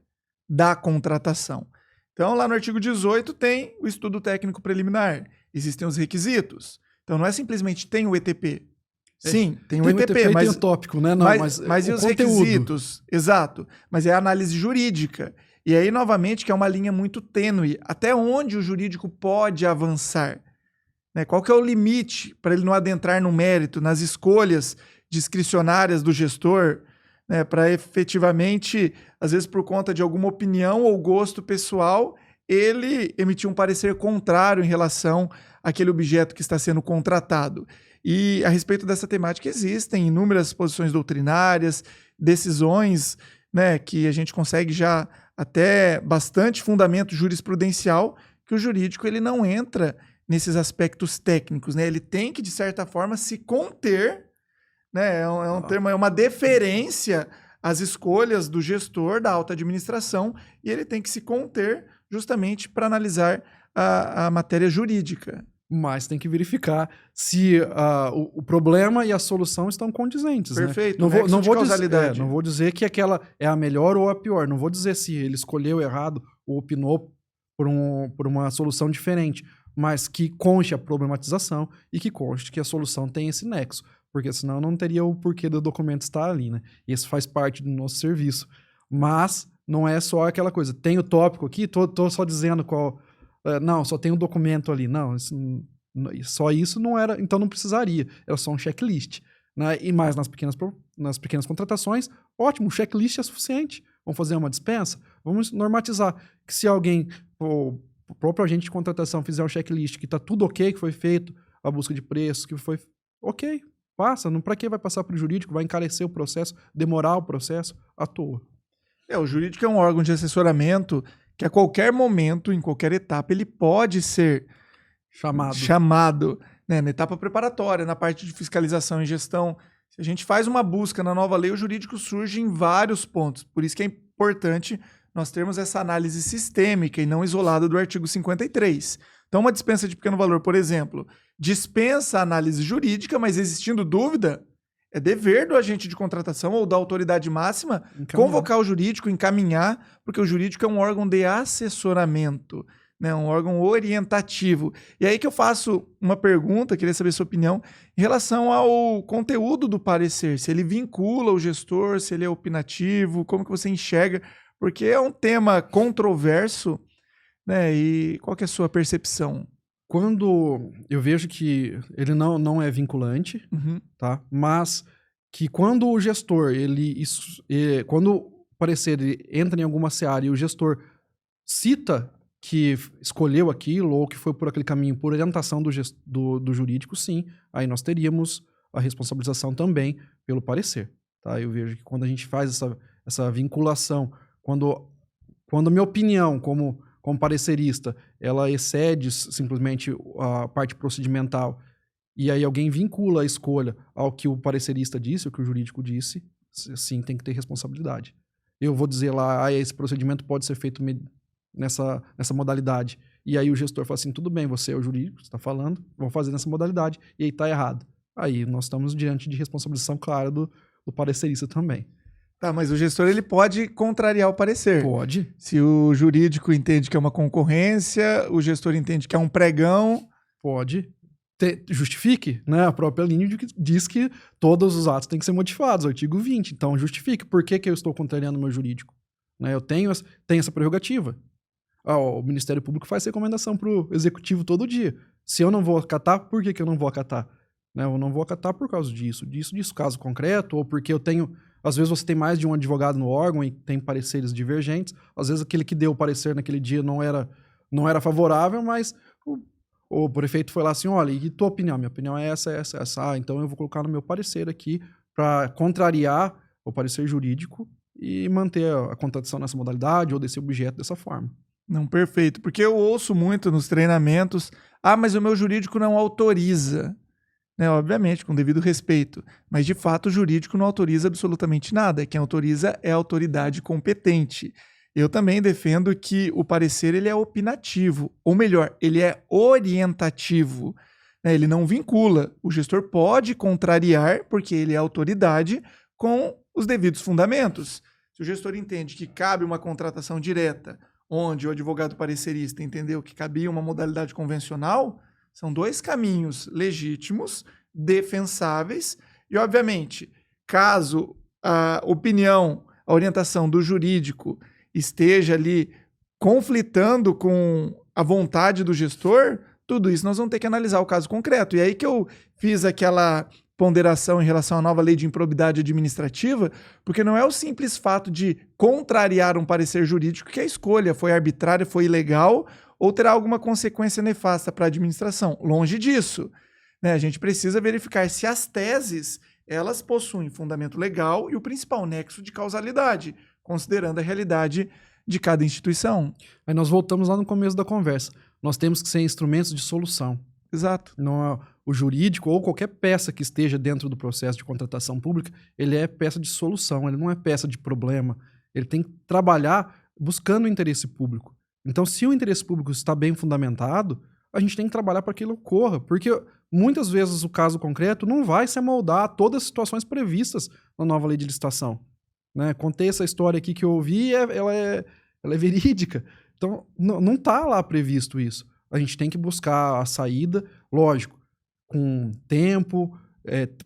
da contratação. Então, lá no artigo 18 tem o estudo técnico preliminar, existem os requisitos. Então, não é simplesmente tem o ETP. Sim, tem o ETP, mas tem o tópico, né? Não, mas e os conteúdo. Requisitos? Exato, mas é a análise jurídica. E aí, novamente, que é uma linha muito tênue. Até onde o jurídico pode avançar? Né? Qual que é o limite para ele não adentrar no mérito, nas escolhas discricionárias do gestor, né? Para efetivamente, às vezes por conta de alguma opinião ou gosto pessoal, ele emitir um parecer contrário em relação aquele objeto que está sendo contratado. E a respeito dessa temática existem inúmeras posições doutrinárias, decisões, né, que a gente consegue já até bastante fundamento jurisprudencial, que o jurídico ele não entra nesses aspectos técnicos, né? Ele tem que, de certa forma, se conter, né? É um termo, é uma deferência às escolhas do gestor da alta administração, e ele tem que se conter justamente para analisar a matéria jurídica. Mas tem que verificar se o problema e a solução estão condizentes. Perfeito. Né? Não Causalidade. não vou dizer que aquela é a melhor ou a pior. Não vou dizer se ele escolheu errado ou opinou por uma solução diferente. Mas que conste a problematização e que conste que a solução tem esse nexo. Porque senão não teria o porquê do documento estar ali, né? Isso faz parte do nosso serviço. Mas não é só aquela coisa. Tem o tópico aqui, tô só dizendo qual... não, só tem um documento ali. Não, só isso não era... Então não precisaria. Era só um checklist. Né? E mais nas pequenas contratações, ótimo, o checklist é suficiente. Vamos fazer uma dispensa? Vamos normatizar. Que se alguém... O próprio agente de contratação fizer um checklist que está tudo ok, que foi feito, a busca de preços, que foi ok, passa. Para que vai passar para o jurídico? Vai encarecer o processo, demorar o processo à toa. O jurídico é um órgão de assessoramento que a qualquer momento, em qualquer etapa, ele pode ser chamado, né, na etapa preparatória, na parte de fiscalização e gestão. Se a gente faz uma busca na nova lei, o jurídico surge em vários pontos. Por isso que é importante nós termos essa análise sistêmica e não isolada do artigo 53. Então, uma dispensa de pequeno valor, por exemplo, dispensa a análise jurídica, mas existindo dúvida, é dever do agente de contratação ou da autoridade máxima convocar o jurídico, encaminhar, porque o jurídico é um órgão de assessoramento, né, um órgão orientativo. E aí que eu faço uma pergunta, queria saber a sua opinião, em relação ao conteúdo do parecer, se ele vincula o gestor, se ele é opinativo, como que você enxerga, porque é um tema controverso, né? E qual que é a sua percepção? Quando eu vejo que ele não é vinculante, tá? Mas que quando o gestor, quando o parecer ele entra em alguma seara e o gestor cita que escolheu aquilo ou que foi por aquele caminho por orientação do jurídico, sim, aí nós teríamos a responsabilização também pelo parecer, tá? Eu vejo que quando a gente faz essa vinculação, quando a minha opinião como parecerista, ela excede simplesmente a parte procedimental e aí alguém vincula a escolha ao que o parecerista disse, o que o jurídico disse, sim, tem que ter responsabilidade. Eu vou dizer lá, esse procedimento pode ser feito nessa modalidade. E aí o gestor fala assim, tudo bem, você é o jurídico, você está falando, vamos fazer nessa modalidade, e aí está errado. Aí nós estamos diante de responsabilização clara do parecerista também. Tá, mas o gestor ele pode contrariar o parecer. Pode. Se o jurídico entende que é uma concorrência, o gestor entende que é um pregão. Pode. Justifique, né? A própria linha diz que todos os atos têm que ser modificados, artigo 20. Então, justifique. Por que eu estou contrariando o meu jurídico? Né? Eu tenho essa prerrogativa. O Ministério Público faz recomendação para o Executivo todo dia. Se eu não vou acatar, por que eu não vou acatar? Né? Eu não vou acatar por causa disso, caso concreto, ou porque eu tenho... Às vezes você tem mais de um advogado no órgão e tem pareceres divergentes. Às vezes aquele que deu o parecer naquele dia não era favorável, mas o prefeito foi lá assim, olha, e tua opinião? Minha opinião é essa. Então eu vou colocar no meu parecer aqui para contrariar o parecer jurídico e manter a contratação nessa modalidade ou desse objeto dessa forma. Não, perfeito. Porque eu ouço muito nos treinamentos, mas o meu jurídico não autoriza. Né, obviamente, com devido respeito. Mas, de fato, o jurídico não autoriza absolutamente nada. Quem autoriza é a autoridade competente. Eu também defendo que o parecer ele é opinativo. Ou melhor, ele é orientativo. Né, ele não vincula. O gestor pode contrariar, porque ele é autoridade, com os devidos fundamentos. Se o gestor entende que cabe uma contratação direta, onde o advogado parecerista entendeu que cabia uma modalidade convencional... São dois caminhos legítimos, defensáveis, e, obviamente, caso a opinião, a orientação do jurídico esteja ali conflitando com a vontade do gestor, tudo isso nós vamos ter que analisar o caso concreto. E aí que eu fiz aquela ponderação em relação à nova lei de improbidade administrativa, porque não é o simples fato de contrariar um parecer jurídico que a escolha foi arbitrária, foi ilegal, ou terá alguma consequência nefasta para a administração. Longe disso, né? A gente precisa verificar se as teses elas possuem fundamento legal e o principal nexo de causalidade, considerando a realidade de cada instituição. Aí nós voltamos lá no começo da conversa. Nós temos que ser instrumentos de solução. Exato. Não, o jurídico ou qualquer peça que esteja dentro do processo de contratação pública, ele é peça de solução, ele não é peça de problema. Ele tem que trabalhar buscando o interesse público. Então, se o interesse público está bem fundamentado, a gente tem que trabalhar para que ele ocorra, porque muitas vezes o caso concreto não vai se amoldar a todas as situações previstas na nova lei de licitação. Né? Contei essa história aqui que eu ouvi e ela é verídica. Então, não está lá previsto isso. A gente tem que buscar a saída, lógico, com tempo,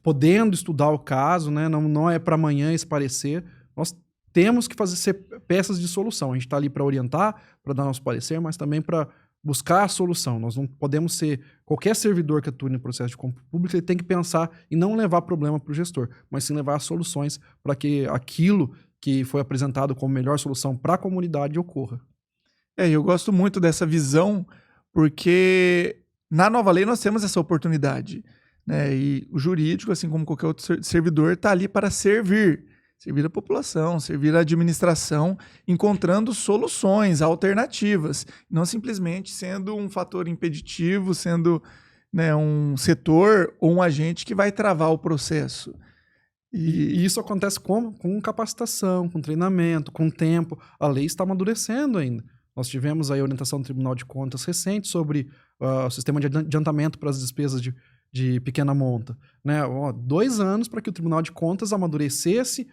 podendo estudar o caso, né? Não é para amanhã esse parecer. Nós temos que ser peças de solução. A gente está ali para orientar, para dar nosso parecer, mas também para buscar a solução. Nós não podemos ser... Qualquer servidor que atue no processo de compra pública, ele tem que pensar em não levar problema para o gestor, mas sim levar soluções para que aquilo que foi apresentado como melhor solução para a comunidade ocorra. Eu gosto muito dessa visão, porque na nova lei nós temos essa oportunidade, né? E o jurídico, assim como qualquer outro servidor, está ali para servir a população, servir a administração, encontrando soluções alternativas, não simplesmente sendo um fator impeditivo, sendo, né, um setor ou um agente que vai travar o processo. E isso acontece com capacitação, com treinamento, com tempo. A lei está amadurecendo ainda. Nós tivemos aí a orientação do Tribunal de Contas recente sobre o sistema de adiantamento para as despesas de pequena monta. Né? 2 anos para que o Tribunal de Contas amadurecesse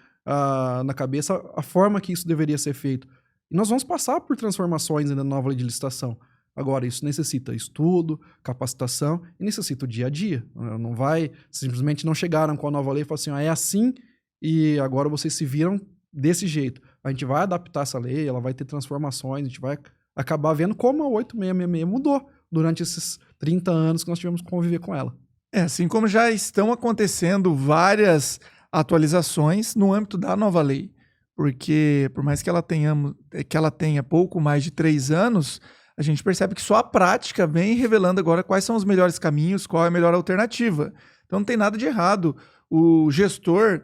na cabeça a forma que isso deveria ser feito. E nós vamos passar por transformações ainda na nova lei de licitação. Agora, isso necessita estudo, capacitação e necessita o dia a dia. Não vai, simplesmente não chegaram com a nova lei e falaram assim, é assim e agora vocês se viram desse jeito. A gente vai adaptar essa lei, ela vai ter transformações, a gente vai acabar vendo como a 8666 mudou durante esses 30 anos que nós tivemos que conviver com ela. Assim como já estão acontecendo várias atualizações no âmbito da nova lei, porque por mais que ela tenha pouco mais de 3 anos, a gente percebe que só a prática vem revelando agora quais são os melhores caminhos, qual é a melhor alternativa. Então não tem nada de errado o gestor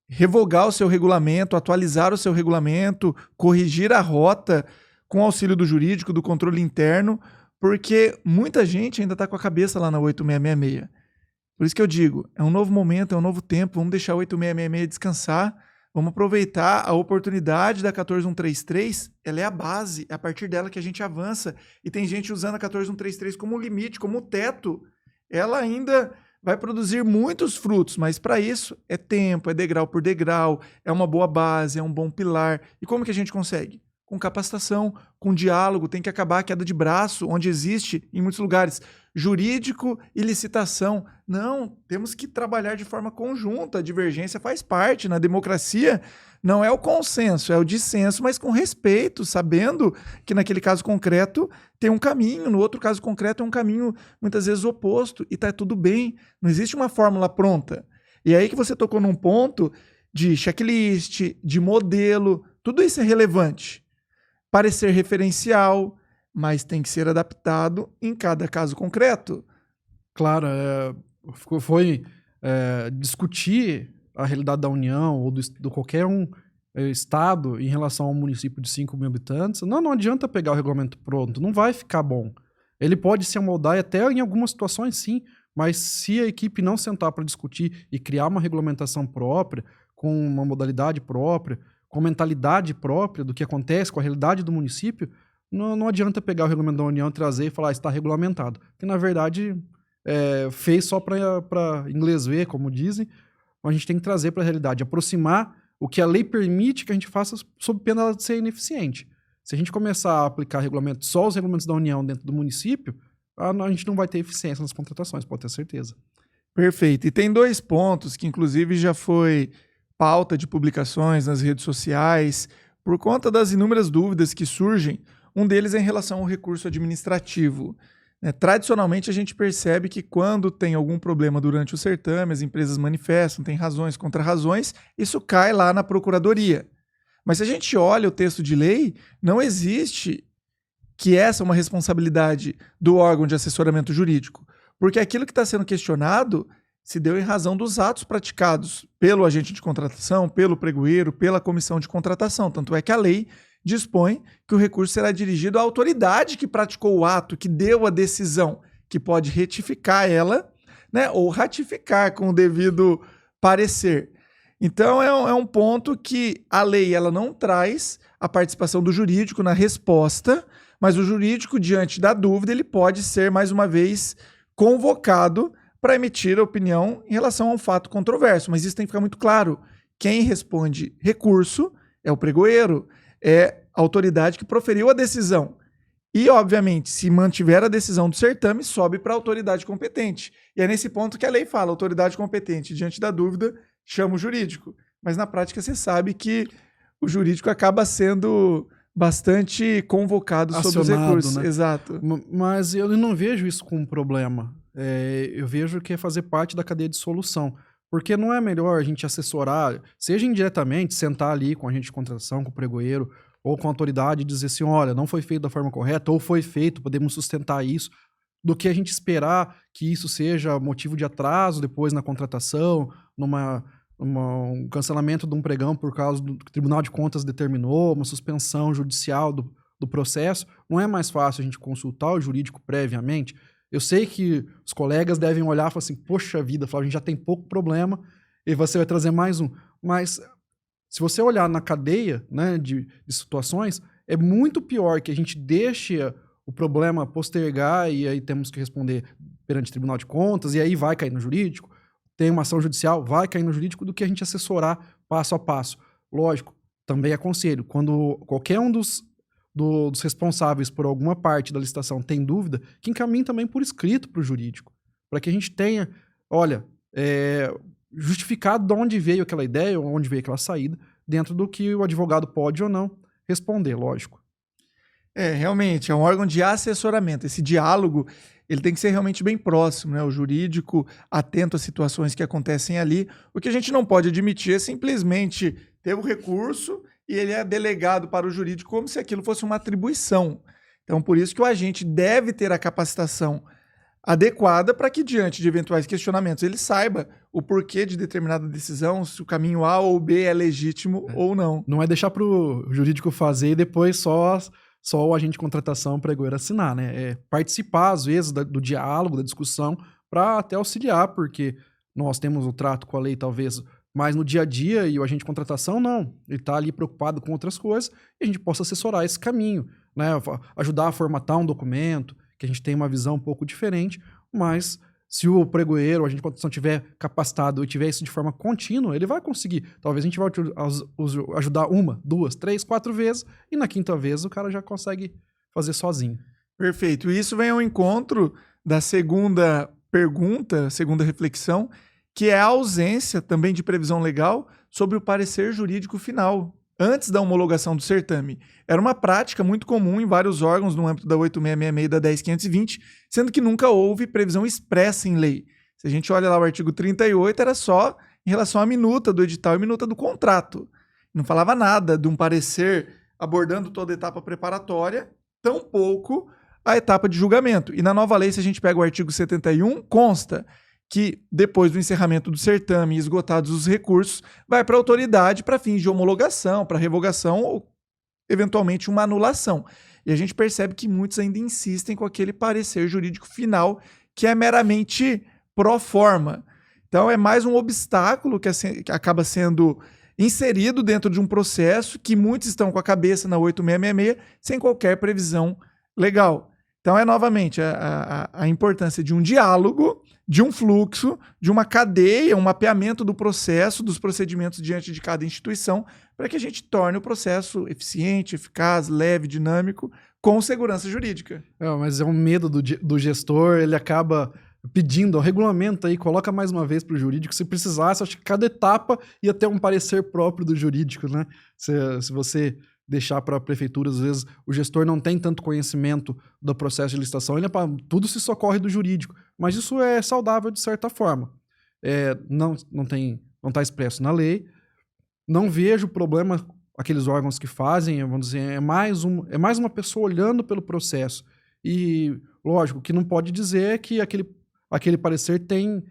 revogar o seu regulamento, atualizar o seu regulamento, corrigir a rota com auxílio do jurídico, do controle interno, porque muita gente ainda está com a cabeça lá na 8666. Por isso que eu digo, é um novo momento, é um novo tempo, vamos deixar a 8666 descansar, vamos aproveitar a oportunidade da 14133, ela é a base, é a partir dela que a gente avança, e tem gente usando a 14133 como limite, como teto. Ela ainda vai produzir muitos frutos, mas para isso é tempo, é degrau por degrau, é uma boa base, é um bom pilar. E como que a gente consegue? Com capacitação, com diálogo, tem que acabar a queda de braço, onde existe, em muitos lugares, jurídico e licitação. Não, temos que trabalhar de forma conjunta, a divergência faz parte. Na democracia, não é o consenso, é o dissenso, mas com respeito, sabendo que naquele caso concreto tem um caminho, no outro caso concreto é um caminho muitas vezes oposto, e está tudo bem, não existe uma fórmula pronta. E aí que você tocou num ponto de checklist, de modelo, tudo isso é relevante. Parecer referencial, mas tem que ser adaptado em cada caso concreto. Claro, foi discutir a realidade da União ou do qualquer estado em relação ao município de 5 mil habitantes. Não adianta pegar o regulamento pronto, não vai ficar bom. Ele pode se amoldar e até em algumas situações sim, mas se a equipe não sentar para discutir e criar uma regulamentação própria, com uma modalidade própria, com mentalidade própria do que acontece com a realidade do município, não adianta pegar o regulamento da União, trazer e falar está regulamentado. Porque, na verdade, fez só para inglês ver, como dizem. A gente tem que trazer para a realidade, aproximar o que a lei permite que a gente faça sob pena de ser ineficiente. Se a gente começar a aplicar regulamentos, só os regulamentos da União dentro do município, a gente não vai ter eficiência nas contratações, pode ter certeza. Perfeito. E tem 2 pontos que, inclusive, já foi pauta de publicações nas redes sociais, por conta das inúmeras dúvidas que surgem. Um deles é em relação ao recurso administrativo. Tradicionalmente, a gente percebe que quando tem algum problema durante o certame, as empresas manifestam, tem razões, contra-razões, isso cai lá na procuradoria. Mas se a gente olha o texto de lei, não existe que essa é uma responsabilidade do órgão de assessoramento jurídico? Porque aquilo que está sendo questionado se deu em razão dos atos praticados pelo agente de contratação, pelo pregoeiro, pela comissão de contratação. Tanto é que a lei dispõe que o recurso será dirigido à autoridade que praticou o ato, que deu a decisão, que pode retificar ela, né, ou ratificar com o devido parecer. Então é um ponto que a lei ela não traz a participação do jurídico na resposta, mas o jurídico, diante da dúvida, ele pode ser, mais uma vez, convocado para emitir a opinião em relação a um fato controverso. Mas isso tem que ficar muito claro. Quem responde recurso é o pregoeiro, é a autoridade que proferiu a decisão. E, obviamente, se mantiver a decisão do certame, sobe para a autoridade competente. E é nesse ponto que a lei fala, autoridade competente, diante da dúvida, chama o jurídico. Mas, na prática, você sabe que o jurídico acaba sendo bastante convocado sobre os recursos. Né? Exato. Mas eu não vejo isso como um problema. Eu vejo que é fazer parte da cadeia de solução. Porque não é melhor a gente assessorar, seja indiretamente, sentar ali com a agente de contratação, com o pregoeiro, ou com a autoridade e dizer assim, olha, não foi feito da forma correta, ou foi feito, podemos sustentar isso, do que a gente esperar que isso seja motivo de atraso depois na contratação, um cancelamento de um pregão por causa do que o Tribunal de Contas determinou, uma suspensão judicial do processo. Não é mais fácil a gente consultar o jurídico previamente? Eu sei que os colegas devem olhar e falar assim, poxa vida, Flávio, a gente já tem pouco problema e você vai trazer mais um. Mas se você olhar na cadeia, né, de situações, é muito pior que a gente deixe o problema postergar e aí temos que responder perante o Tribunal de Contas e aí vai cair no jurídico, tem uma ação judicial, vai cair no jurídico, do que a gente assessorar passo a passo. Lógico, também aconselho, quando qualquer um dos responsáveis por alguma parte da licitação tem dúvida, que encaminhe também por escrito para o jurídico, para que a gente tenha, olha, justificado de onde veio aquela ideia, ou onde veio aquela saída, dentro do que o advogado pode ou não responder, lógico. Realmente, é um órgão de assessoramento. Esse diálogo, ele tem que ser realmente bem próximo, né? O jurídico atento às situações que acontecem ali. O que a gente não pode admitir é simplesmente ter o recurso e ele é delegado para o jurídico como se aquilo fosse uma atribuição. Então, por isso que o agente deve ter a capacitação adequada para que, diante de eventuais questionamentos, ele saiba o porquê de determinada decisão, se o caminho A ou B é legítimo ou não. Não é deixar para o jurídico fazer e depois só o agente de contratação, o pregoeiro, assinar, né? É participar, às vezes, do diálogo, da discussão, para até auxiliar, porque nós temos o trato com a lei, talvez, mais no dia a dia, e o agente de contratação, não. Ele está ali preocupado com outras coisas, e a gente possa assessorar esse caminho, né? Ajudar a formatar um documento, que a gente tem uma visão um pouco diferente, mas se o pregoeiro, a agente de contratação estiver capacitado e tiver isso de forma contínua, ele vai conseguir. Talvez a gente vai ajudar 1, 2, 3, 4 vezes, e na 5ª vez o cara já consegue fazer sozinho. Perfeito. E isso vem ao encontro da segunda pergunta, segunda reflexão, que é a ausência também de previsão legal sobre o parecer jurídico final, antes da homologação do certame. Era uma prática muito comum em vários órgãos no âmbito da 8666 e da 10520, sendo que nunca houve previsão expressa em lei. Se a gente olha lá o artigo 38, era só em relação à minuta do edital e minuta do contrato. Não falava nada de um parecer abordando toda a etapa preparatória, tampouco a etapa de julgamento. E na nova lei, se a gente pega o artigo 71, consta que depois do encerramento do certame e esgotados os recursos, vai para a autoridade para fins de homologação, para revogação ou, eventualmente, uma anulação. E a gente percebe que muitos ainda insistem com aquele parecer jurídico final que é meramente pro forma. Então, é mais um obstáculo que acaba sendo inserido dentro de um processo que muitos estão com a cabeça na 8666 sem qualquer previsão legal. Então, novamente, a importância de um diálogo, de um fluxo, de uma cadeia, um mapeamento do processo, dos procedimentos diante de cada instituição, para que a gente torne o processo eficiente, eficaz, leve, dinâmico, com segurança jurídica. Mas é um medo do gestor, ele acaba pedindo, regulamenta aí, coloca mais uma vez para o jurídico. Se precisasse, acho que cada etapa ia ter um parecer próprio do jurídico, né? Se você deixar para a prefeitura, às vezes o gestor não tem tanto conhecimento do processo de licitação, tudo se socorre do jurídico, mas isso é saudável de certa forma. Não está expresso na lei, não vejo problema aqueles órgãos que fazem, vamos dizer, é mais uma pessoa olhando pelo processo. E, lógico, o que não pode dizer é que aquele parecer tem...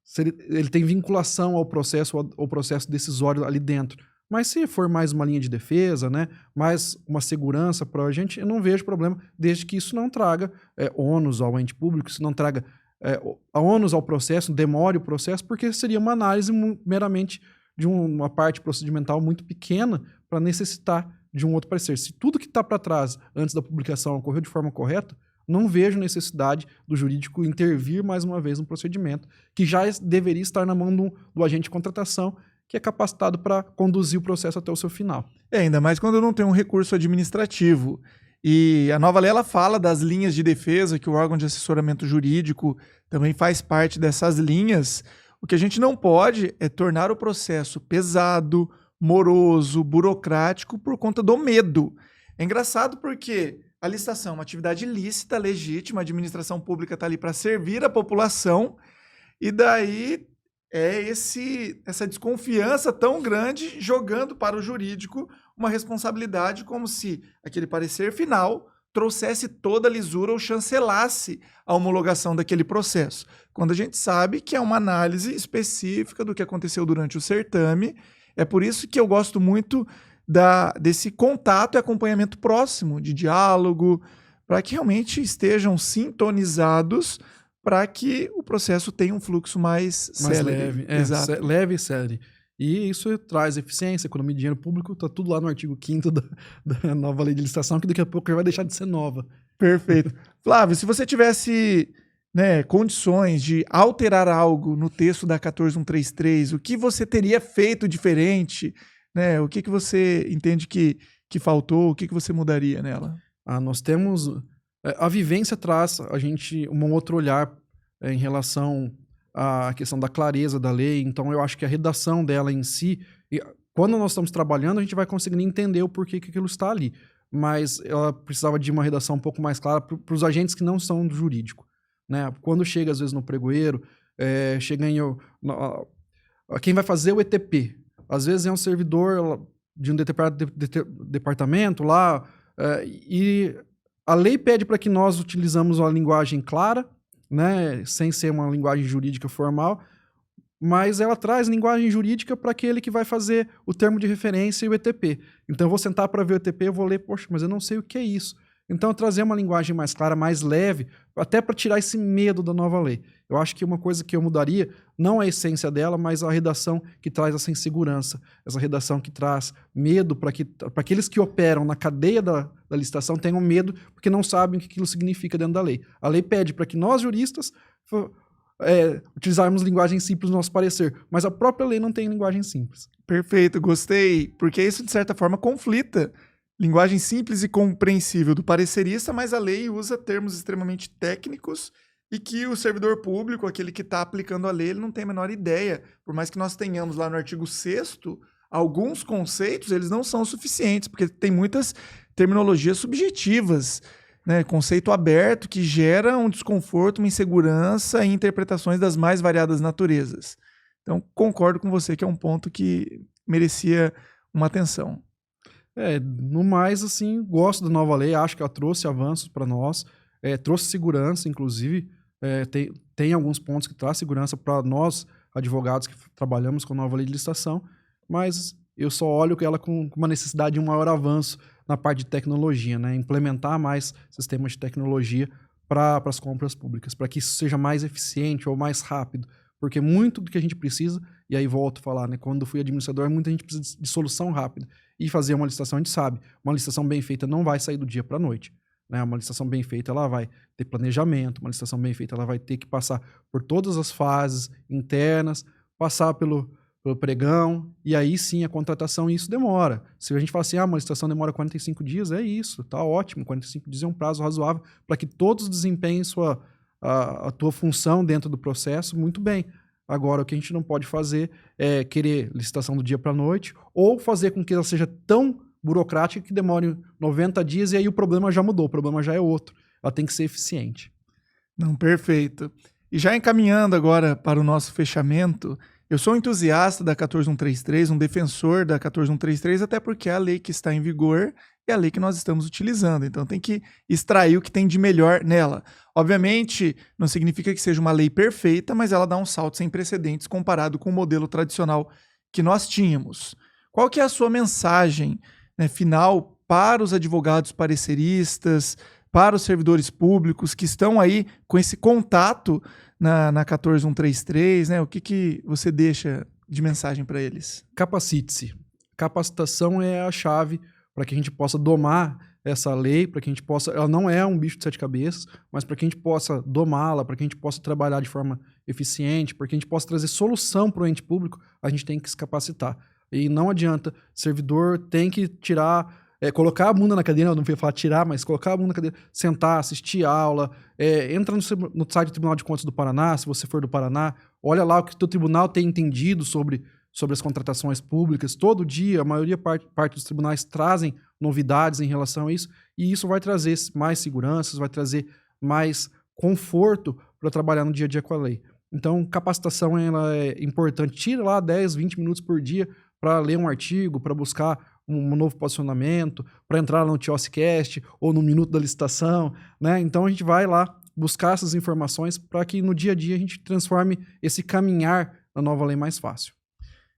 se ele tem vinculação ao processo decisório ali dentro. Mas se for mais uma linha de defesa, né, mais uma segurança para a gente, eu não vejo problema, desde que isso não traga ônus ao ente público, se não traga ônus ao processo, demore o processo, porque seria uma análise meramente de uma parte procedimental muito pequena para necessitar de um outro parecer. Se tudo que está para trás, antes da publicação, ocorreu de forma correta, não vejo necessidade do jurídico intervir mais uma vez no procedimento, que já deveria estar na mão do agente de contratação, que é capacitado para conduzir o processo até o seu final. Ainda mais quando não tem um recurso administrativo. E a nova lei ela fala das linhas de defesa, que o órgão de assessoramento jurídico também faz parte dessas linhas. O que a gente não pode é tornar o processo pesado, moroso, burocrático por conta do medo. É engraçado porque a licitação é uma atividade lícita, legítima, a administração pública está ali para servir a população, e daí essa desconfiança tão grande jogando para o jurídico uma responsabilidade como se aquele parecer final trouxesse toda a lisura ou chancelasse a homologação daquele processo, quando a gente sabe que é uma análise específica do que aconteceu durante o certame. É por isso que eu gosto muito desse contato e acompanhamento próximo, de diálogo, para que realmente estejam sintonizados para que o processo tenha um fluxo mais célere. Leve e célere. E isso traz eficiência, economia de dinheiro público, está tudo lá no artigo 5º da nova lei de licitação, que daqui a pouco já vai deixar de ser nova. Perfeito. Flávio, se você tivesse condições de alterar algo no texto da 14133, o que você teria feito diferente? O que você entende que faltou? O que você mudaria nela? Nós temos... A vivência traz a gente um outro olhar em relação à questão da clareza da lei. Então, eu acho que a redação dela em si... Quando nós estamos trabalhando, a gente vai conseguindo entender o porquê que aquilo está ali. Mas ela precisava de uma redação um pouco mais clara para os agentes que não são do jurídico. Né? Quando chega, às vezes, no pregoeiro, chega em... quem vai fazer o ETP? Às vezes é um servidor de um determinado departamento lá, e a lei pede para que nós utilizamos uma linguagem clara, né, sem ser uma linguagem jurídica formal, mas ela traz linguagem jurídica para aquele que vai fazer o termo de referência e o ETP. Então eu vou sentar para ver o ETP e vou ler, poxa, mas eu não sei o que é isso. Então eu trazer uma linguagem mais clara, mais leve, até para tirar esse medo da nova lei. Eu acho que uma coisa que eu mudaria, não a essência dela, mas a redação que traz essa insegurança, essa redação que traz medo para aqueles que operam na cadeia da licitação tenham medo porque não sabem o que aquilo significa dentro da lei. A lei pede para que nós, juristas, utilizarmos linguagem simples no nosso parecer, mas a própria lei não tem linguagem simples. Perfeito, gostei, porque isso de certa forma conflita. Linguagem simples e compreensível do parecerista, mas a lei usa termos extremamente técnicos e que o servidor público, aquele que está aplicando a lei, ele não tem a menor ideia. Por mais que nós tenhamos lá no artigo 6º, alguns conceitos, eles não são suficientes, porque tem muitas terminologias subjetivas, né? Conceito aberto que gera um desconforto, uma insegurança e interpretações das mais variadas naturezas. Então, concordo com você que é um ponto que merecia uma atenção. No mais, assim, gosto da nova lei, acho que ela trouxe avanços para nós, trouxe segurança, inclusive, tem alguns pontos que traz segurança para nós, advogados que trabalhamos com a nova lei de licitação, mas eu só olho ela com uma necessidade de um maior avanço na parte de tecnologia, né? Implementar mais sistemas de tecnologia para as compras públicas, para que isso seja mais eficiente ou mais rápido, porque muito do que a gente precisa, e aí volto a falar, né? Quando fui administrador, muita gente precisa de solução rápida. E fazer uma licitação, a gente sabe, uma licitação bem feita não vai sair do dia para a noite. Né? Uma licitação bem feita, ela vai ter planejamento, uma licitação bem feita, ela vai ter que passar por todas as fases internas, passar pelo pregão, e aí sim a contratação, e isso demora. Se a gente fala assim, uma licitação demora 45 dias, é isso, tá ótimo, 45 dias é um prazo razoável para que todos desempenhem a tua função dentro do processo muito bem. Agora, o que a gente não pode fazer é querer licitação do dia para a noite ou fazer com que ela seja tão burocrática que demore 90 dias e aí o problema já mudou, o problema já é outro. Ela tem que ser eficiente. Não, perfeito. E já encaminhando agora para o nosso fechamento, Eu sou um entusiasta da 14133, um defensor da 14133, até porque é a lei que está em vigor e a lei que nós estamos utilizando. Então tem que extrair o que tem de melhor nela. Obviamente, não significa que seja uma lei perfeita, mas ela dá um salto sem precedentes comparado com o modelo tradicional que nós tínhamos. Qual que é a sua mensagem, né, final para os advogados pareceristas, para os servidores públicos que estão aí com esse contato na 14133, né? O que você deixa de mensagem para eles? Capacite-se. Capacitação é a chave para que a gente possa domar essa lei, para que a gente possa... Ela não é um bicho de 7 cabeças, mas para que a gente possa domá-la, para que a gente possa trabalhar de forma eficiente, para que a gente possa trazer solução para o ente público, a gente tem que se capacitar. E não adianta, servidor tem que tirar... colocar a bunda na cadeira, não vou falar tirar, mas colocar a bunda na cadeira, sentar, assistir a aula, entra no site do Tribunal de Contas do Paraná, se você for do Paraná, olha lá o que o teu tribunal tem entendido sobre as contratações públicas. Todo dia, a maioria parte dos tribunais trazem novidades em relação a isso, e isso vai trazer mais seguranças, vai trazer mais conforto para trabalhar no dia a dia com a lei. Então, capacitação ela é importante. Tira lá 10, 20 minutos por dia para ler um artigo, para buscar um novo posicionamento, para entrar no TIOSCast ou no Minuto da Licitação, né? Então a gente vai lá buscar essas informações para que no dia a dia a gente transforme esse caminhar na nova lei mais fácil.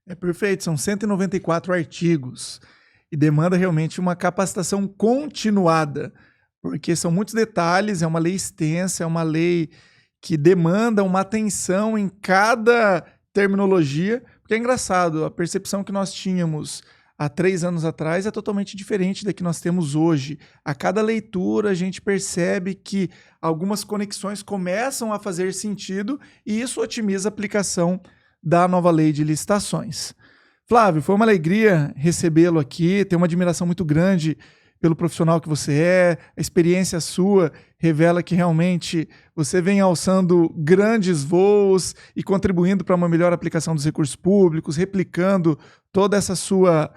É perfeito, são 194 artigos e demanda realmente uma capacitação continuada, porque são muitos detalhes, é uma lei extensa, é uma lei que demanda uma atenção em cada terminologia, porque é engraçado, a percepção que nós tínhamos há 3 anos atrás é totalmente diferente da que nós temos hoje. A cada leitura a gente percebe que algumas conexões começam a fazer sentido e isso otimiza a aplicação da nova lei de licitações. Flávio, foi uma alegria recebê-lo aqui, tenho uma admiração muito grande pelo profissional que você é, a experiência sua revela que realmente você vem alçando grandes voos e contribuindo para uma melhor aplicação dos recursos públicos, replicando toda essa sua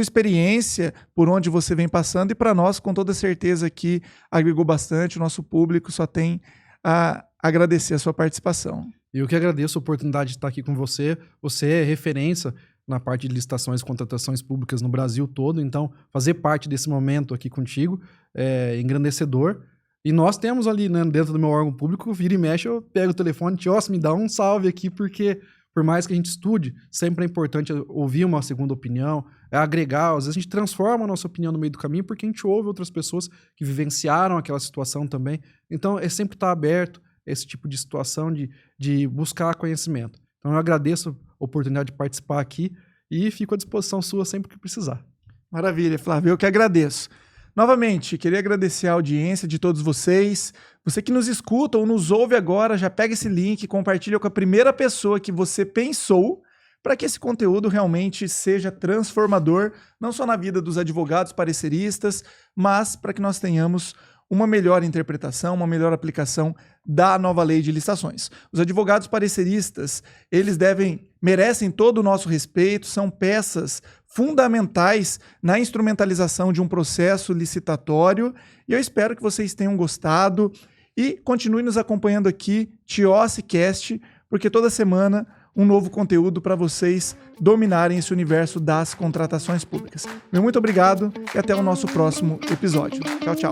experiência por onde você vem passando, e para nós, com toda certeza, que agregou bastante, o nosso público só tem a agradecer a sua participação. Eu que agradeço a oportunidade de estar aqui com você. Você é referência na parte de licitações e contratações públicas no Brasil todo, então fazer parte desse momento aqui contigo é engrandecedor. E nós temos ali, né, dentro do meu órgão público, vira e mexe, eu pego o telefone, Tios, me dá um salve aqui, porque por mais que a gente estude, sempre é importante ouvir uma segunda opinião, agregar, às vezes a gente transforma a nossa opinião no meio do caminho, porque a gente ouve outras pessoas que vivenciaram aquela situação também. Então é sempre estar aberto a esse tipo de situação, de buscar conhecimento. Então eu agradeço a oportunidade de participar aqui e fico à disposição sua sempre que precisar. Maravilha, Flávio, eu que agradeço. Novamente, queria agradecer a audiência de todos vocês. Você que nos escuta ou nos ouve agora, já pega esse link e compartilha com a primeira pessoa que você pensou, para que esse conteúdo realmente seja transformador, não só na vida dos advogados pareceristas, mas para que nós tenhamos uma melhor interpretação, uma melhor aplicação da nova lei de licitações. Os advogados pareceristas, eles merecem todo o nosso respeito, são peças fundamentais na instrumentalização de um processo licitatório, e eu espero que vocês tenham gostado e continuem nos acompanhando aqui, TIOSCast, porque toda semana um novo conteúdo para vocês dominarem esse universo das contratações públicas. Meu muito obrigado e até o nosso próximo episódio. Tchau, tchau.